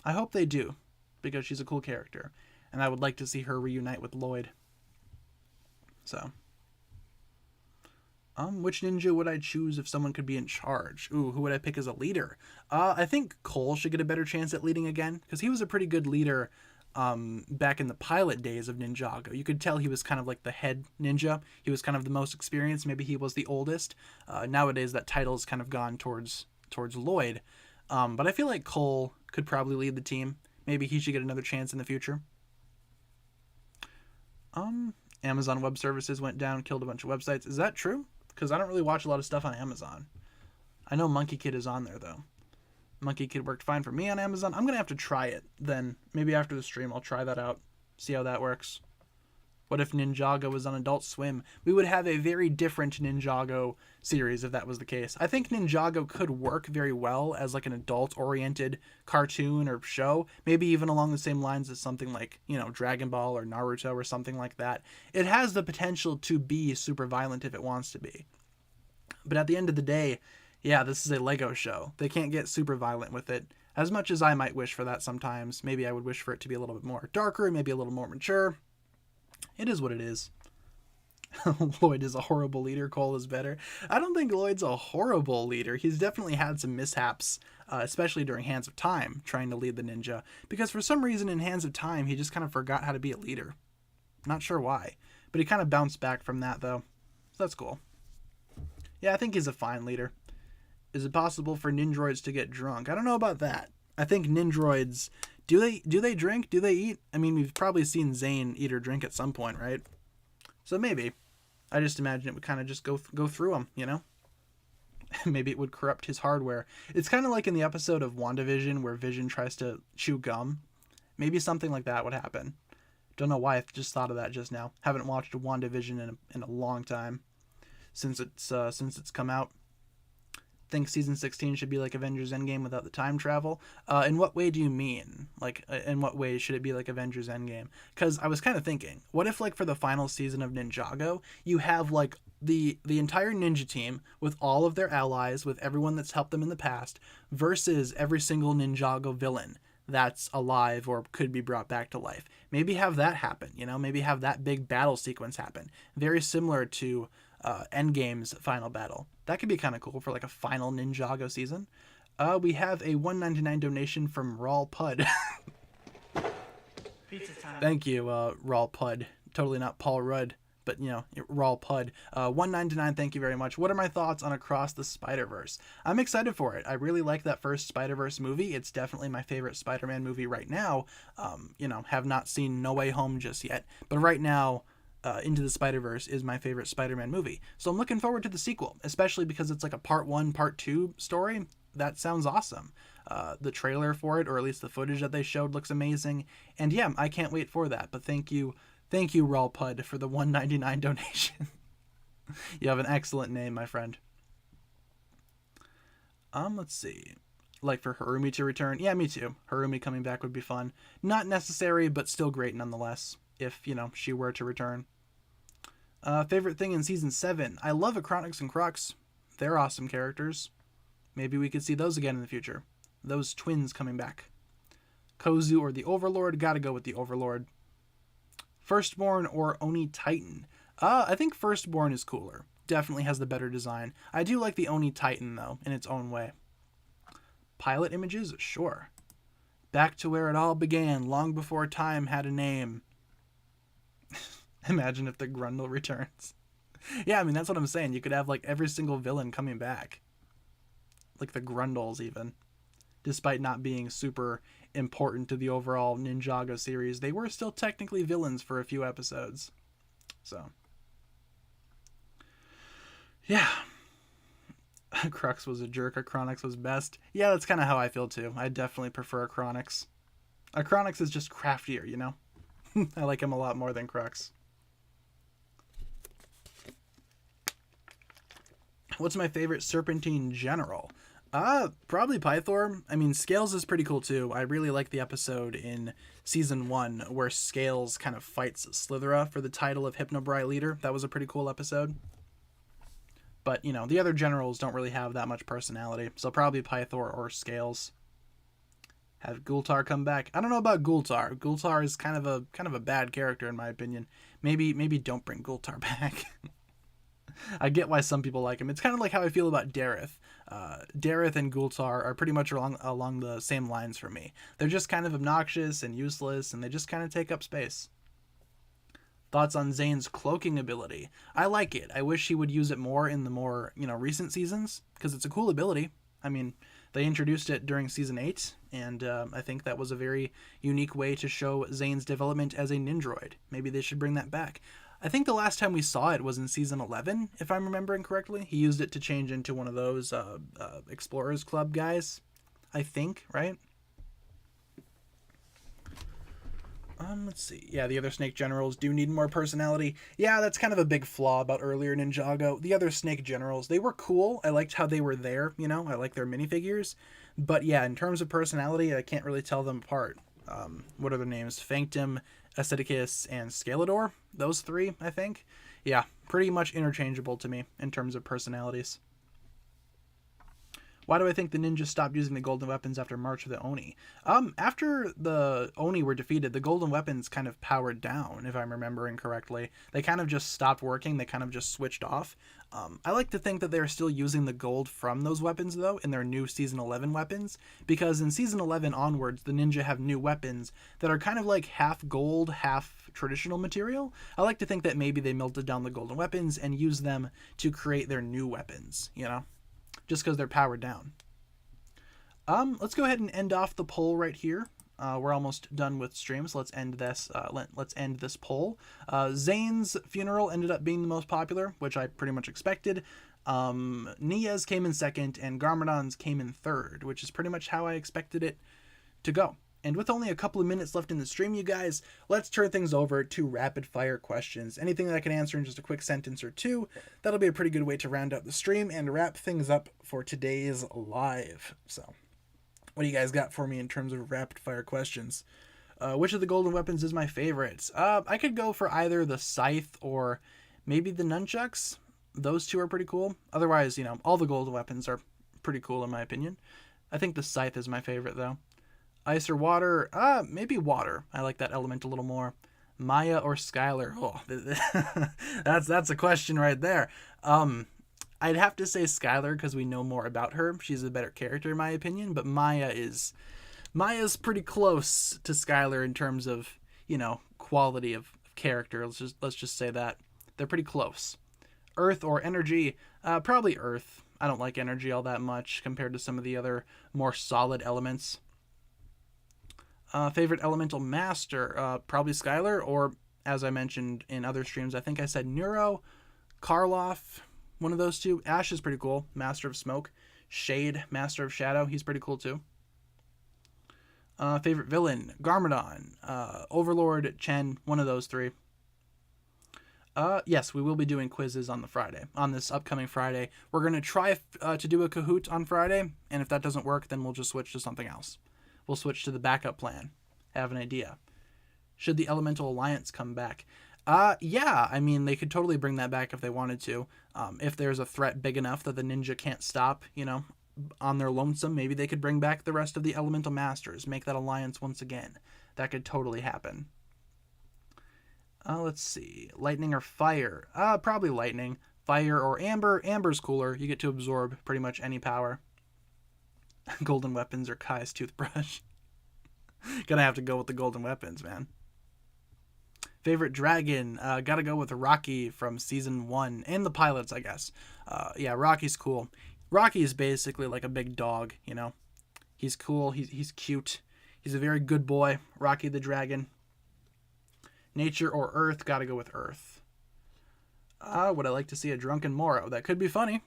I hope they do, because she's a cool character, and I would like to see her reunite with Lloyd. So, which ninja would I choose if someone could be in charge? Ooh, who would I pick as a leader? I think Cole should get a better chance at leading again, because he was a pretty good leader back in the pilot days of Ninjago. You could tell he was kind of like the head ninja. He was kind of the most experienced. Maybe he was the oldest. Nowadays, that title's kind of gone towards Lloyd. But I feel like Cole could probably lead the team. Maybe he should get another chance in the future. Amazon Web Services went down, killed a bunch of websites. Is that true? Because I don't really watch a lot of stuff on Amazon. I know Monkey Kid is on there, though. Monkey Kid worked fine for me on Amazon. I'm going to have to try it then. Maybe after the stream, I'll try that out. See how that works. What if Ninjago was on Adult Swim? We would have a very different Ninjago series if that was the case. I think Ninjago could work very well as like an adult-oriented cartoon or show. Maybe even along the same lines as something like, Dragon Ball or Naruto or something like that. It has the potential to be super violent if it wants to be. But at the end of the day, yeah, this is a Lego show. They can't get super violent with it. As much as I might wish for that sometimes, maybe I would wish for it to be a little bit more darker, maybe a little more mature. It is what it is. Lloyd is a horrible leader. Cole is better. I don't think Lloyd's a horrible leader. He's definitely had some mishaps, especially during Hands of Time, trying to lead the ninja. Because for some reason in Hands of Time, he just kind of forgot how to be a leader. Not sure why. But he kind of bounced back from that, though. So that's cool. Yeah, I think he's a fine leader. Is it possible for Nindroids to get drunk? I don't know about that. I think Nindroids... Do they drink? Do they eat? I mean, we've probably seen Zane eat or drink at some point, right? So maybe. I just imagine it would kind of just go through him, Maybe it would corrupt his hardware. It's kind of like in the episode of WandaVision where Vision tries to chew gum. Maybe something like that would happen. Don't know why I just thought of that just now. Haven't watched WandaVision in a long time since it's come out. Think season 16 should be like Avengers Endgame without the time travel. In what way do you mean? Like, in what way should it be like Avengers Endgame? Because I was kind of thinking, what if like for the final season of Ninjago, you have like the entire ninja team with all of their allies, with everyone that's helped them in the past, versus every single Ninjago villain that's alive or could be brought back to life. Maybe have that happen, maybe have that big battle sequence happen. Very similar to Endgame's final battle. That could be kind of cool for like a final Ninjago season. We have a $1.99 donation from Rawl Pud. Pizza time. Thank you, Rawl Pud. Totally not Paul Rudd, but Rawl Pud. $1.99, thank you very much. What are my thoughts on Across the Spider-Verse? I'm excited for it. I really like that first Spider-Verse movie. It's definitely my favorite Spider-Man movie right now. Have not seen No Way Home just yet, but right now, Into the Spider-Verse is my favorite Spider-Man movie. So I'm looking forward to the sequel, especially because it's like a part 1, part 2 story. That sounds awesome. The trailer for it, or at least the footage that they showed, looks amazing. And yeah, I can't wait for that. But thank you, Rawl Pud, for the $1.99 donation. You have an excellent name, my friend. Let's see. Like for Harumi to return. Yeah, me too. Harumi coming back would be fun. Not necessary, but still great nonetheless, if, she were to return. Favorite thing in Season 7. I love Acronix and Crux. They're awesome characters. Maybe we could see those again in the future. Those twins coming back. Kozu or the Overlord? Gotta go with the Overlord. Firstborn or Oni Titan? I think Firstborn is cooler. Definitely has the better design. I do like the Oni Titan, though, in its own way. Pilot images? Sure. Back to where it all began, long before time had a name. Imagine if the Grundle returns. Yeah, I mean, that's what I'm saying. You could have, like, every single villain coming back. Like the Grundles, even. Despite not being super important to the overall Ninjago series, they were still technically villains for a few episodes. So. Yeah. Crux was a jerk. Acronix was best. Yeah, that's kind of how I feel too. I definitely prefer Acronix. Acronix is just craftier, I like him a lot more than Crux. What's my favorite Serpentine general? Probably Pythor. I mean, Scales is pretty cool too. I really like the episode in Season 1 where Scales kind of fights Slithera for the title of Hypnobrai leader. That was a pretty cool episode. But, the other generals don't really have that much personality. So probably Pythor or Scales. Have Gultar come back. I don't know about Gultar. Gultar is kind of a bad character in my opinion. Maybe don't bring Gultar back. I get why some people like him. It's kind of like how I feel about Dareth. Dareth and Gultar are pretty much along the same lines for me. They're just kind of obnoxious and useless, and they just kind of take up space. Thoughts on Zane's cloaking ability? I like it. I wish he would use it more in the more, recent seasons, because it's a cool ability. I mean, they introduced it during Season 8, and I think that was a very unique way to show Zane's development as a Nindroid. Maybe they should bring that back. I think the last time we saw it was in Season 11, if I'm remembering correctly. He used it to change into one of those Explorers Club guys, I think, right? Let's see. Yeah, the other Snake Generals do need more personality. Yeah, that's kind of a big flaw about earlier Ninjago. The other Snake Generals, they were cool. I liked how they were there, I like their minifigures. But yeah, in terms of personality, I can't really tell them apart. What are their names? Phantom, Acidicus, and Scalador. Those three, I think. Yeah, pretty much interchangeable to me in terms of personalities. Why do I think the ninjas stopped using the golden weapons after March of the Oni? After the Oni were defeated, the golden weapons kind of powered down, if I'm remembering correctly. They kind of just stopped working. They kind of just switched off. I like to think that they're still using the gold from those weapons, though, in their new Season 11 weapons, because in Season 11 onwards, the ninja have new weapons that are kind of like half gold, half traditional material. I like to think that maybe they melted down the golden weapons and used them to create their new weapons, just because they're powered down. Let's go ahead and end off the poll right here. We're almost done with stream, so let's end this. Let's end this poll. Zane's funeral ended up being the most popular, which I pretty much expected. Nia's came in second, and Garmadon's came in third, which is pretty much how I expected it to go. And with only a couple of minutes left in the stream, you guys, let's turn things over to rapid fire questions. Anything that I can answer in just a quick sentence or two, that'll be a pretty good way to round out the stream and wrap things up for today's live. So, what do you guys got for me in terms of rapid fire questions? Which of the golden weapons is my favorite? I could go for either the scythe or maybe the nunchucks. those two are pretty cool. Otherwise, all the gold weapons are pretty cool in my opinion. I think the scythe is my favorite though. Ice or water? Maybe water. I like that element a little more. Maya or Skylar? Oh, that's a question right there. I'd have to say Skylar because we know more about her. She's a better character in my opinion, but Maya's pretty close to Skylar in terms of, quality of character. Let's just say that. They're pretty close. Earth or energy? Probably Earth. I don't like energy all that much compared to some of the other more solid elements. Favorite elemental master? Probably Skylar, or as I mentioned in other streams, I think I said Neuro, Karloff, one of those two. Ash is pretty cool. Master of Smoke. Shade, Master of Shadow. He's pretty cool too. Favorite villain? Garmadon, Overlord, Chen, one of those three. Yes, we will be doing quizzes on this upcoming Friday. We're going to try to do a Kahoot on Friday, and if that doesn't work, then we'll just switch to something else. We'll switch to the backup plan. I have an idea. Should the Elemental Alliance come back? Yeah, I mean, they could totally bring that back if they wanted to. If there's a threat big enough that the ninja can't stop, on their lonesome, maybe they could bring back the rest of the Elemental Masters, make that alliance once again. That could totally happen. Let's see. Lightning or fire? Probably lightning. Fire or amber? Amber's cooler. You get to absorb pretty much any power. Golden weapons or Kai's toothbrush? Gonna have to go with the golden weapons, man. Favorite dragon? Gotta go with Rocky from season 1. And the pilots, I guess. Yeah, Rocky's cool. Rocky is basically like a big dog, He's cool. He's cute. He's a very good boy. Rocky the dragon. Nature or Earth? Gotta go with Earth. Would I like to see a drunken Moro? That could be funny.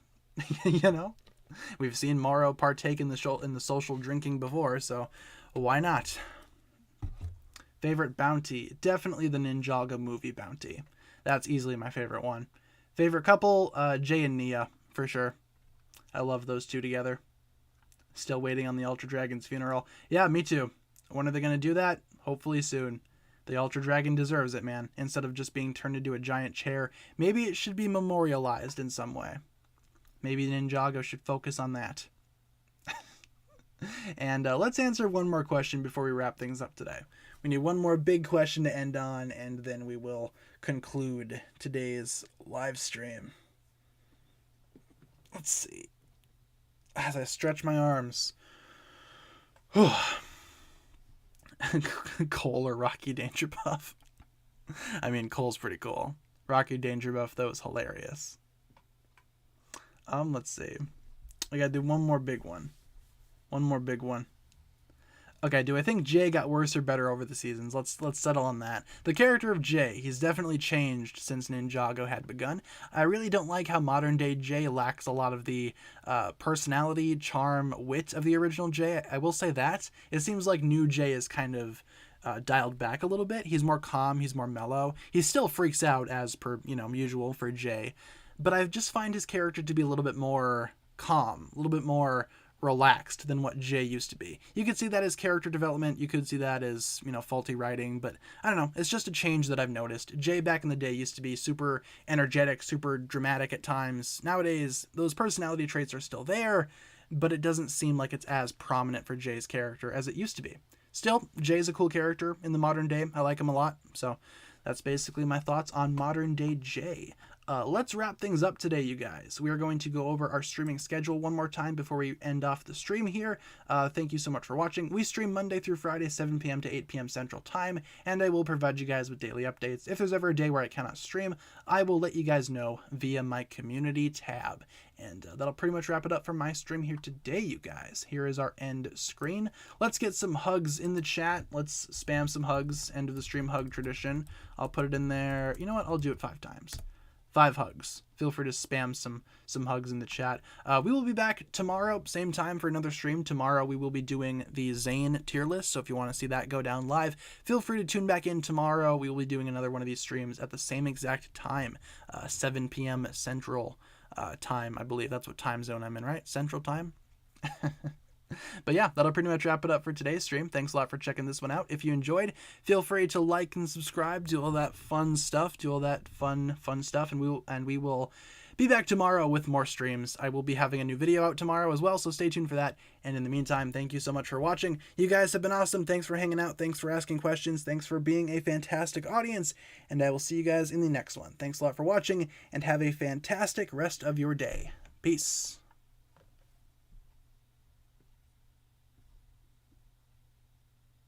We've seen Moro partake in the social drinking before, so why not? Favorite bounty? Definitely the Ninjago movie bounty. That's easily my favorite one. Favorite couple? Jay and Nia, for sure. I love those two together. Still waiting on the Ultra Dragon's funeral. Yeah, me too. When are they going to do that? Hopefully soon. The Ultra Dragon deserves it, man. Instead of just being turned into a giant chair, maybe it should be memorialized in some way. Maybe Ninjago should focus on that. And let's answer one more question before we wrap things up today. We need one more big question to end on, and then we will conclude today's live stream. Let's see. As I stretch my arms. Cole or Rocky Dangerbuff? I mean, Cole's pretty cool. Rocky Dangerbuff, that was hilarious. Let's see. I gotta do one more big one. Okay, do I think Jay got worse or better over the seasons? Let's settle on that. The character of Jay, he's definitely changed since Ninjago had begun. I really don't like how modern day Jay lacks a lot of the personality, charm, wit of the original Jay. I will say that. It seems like new Jay is kind of dialed back a little bit. He's more calm, he's more mellow. He still freaks out as per, usual for Jay. But I just find his character to be a little bit more calm, a little bit more relaxed than what Jay used to be. You could see that as character development. You could see that as, faulty writing, but I don't know. It's just a change that I've noticed. Jay back in the day used to be super energetic, super dramatic at times. Nowadays, those personality traits are still there, but it doesn't seem like it's as prominent for Jay's character as it used to be. Still, Jay's a cool character in the modern day. I like him a lot. So that's basically my thoughts on modern day Jay. Let's wrap things up today, you guys. We are going to go over our streaming schedule one more time before we end off the stream here. Thank you so much for watching. We stream Monday through Friday, 7 p.m. to 8 p.m. Central Time, and I will provide you guys with daily updates. If there's ever a day where I cannot stream, I will let you guys know via my community tab. And that'll pretty much wrap it up for my stream here today, you guys. Here is our end screen. Let's get some hugs in the chat. Let's spam some hugs. End of the stream hug tradition. I'll put it in there. You know what? I'll do it 5 times. 5 hugs. Feel free to spam some hugs in the chat. We will be back tomorrow, same time for another stream. Tomorrow we will be doing the Zane tier list, so if you want to see that go down live, feel free to tune back in tomorrow. We will be doing another one of these streams at the same exact time, 7 p.m. Central time, I believe. That's what time zone I'm in, right? Central time? But yeah, that'll pretty much wrap it up for today's stream. Thanks a lot for checking this one out. If you enjoyed, feel free to like and subscribe, do all that fun stuff, fun stuff, and we will be back tomorrow with more streams. I will be having a new video out tomorrow as well, so stay tuned for that. And in the meantime, thank you so much for watching. You guys have been awesome. Thanks for hanging out. Thanks for asking questions. Thanks for being a fantastic audience. And I will see you guys in the next one. Thanks a lot for watching, and have a fantastic rest of your day. Peace.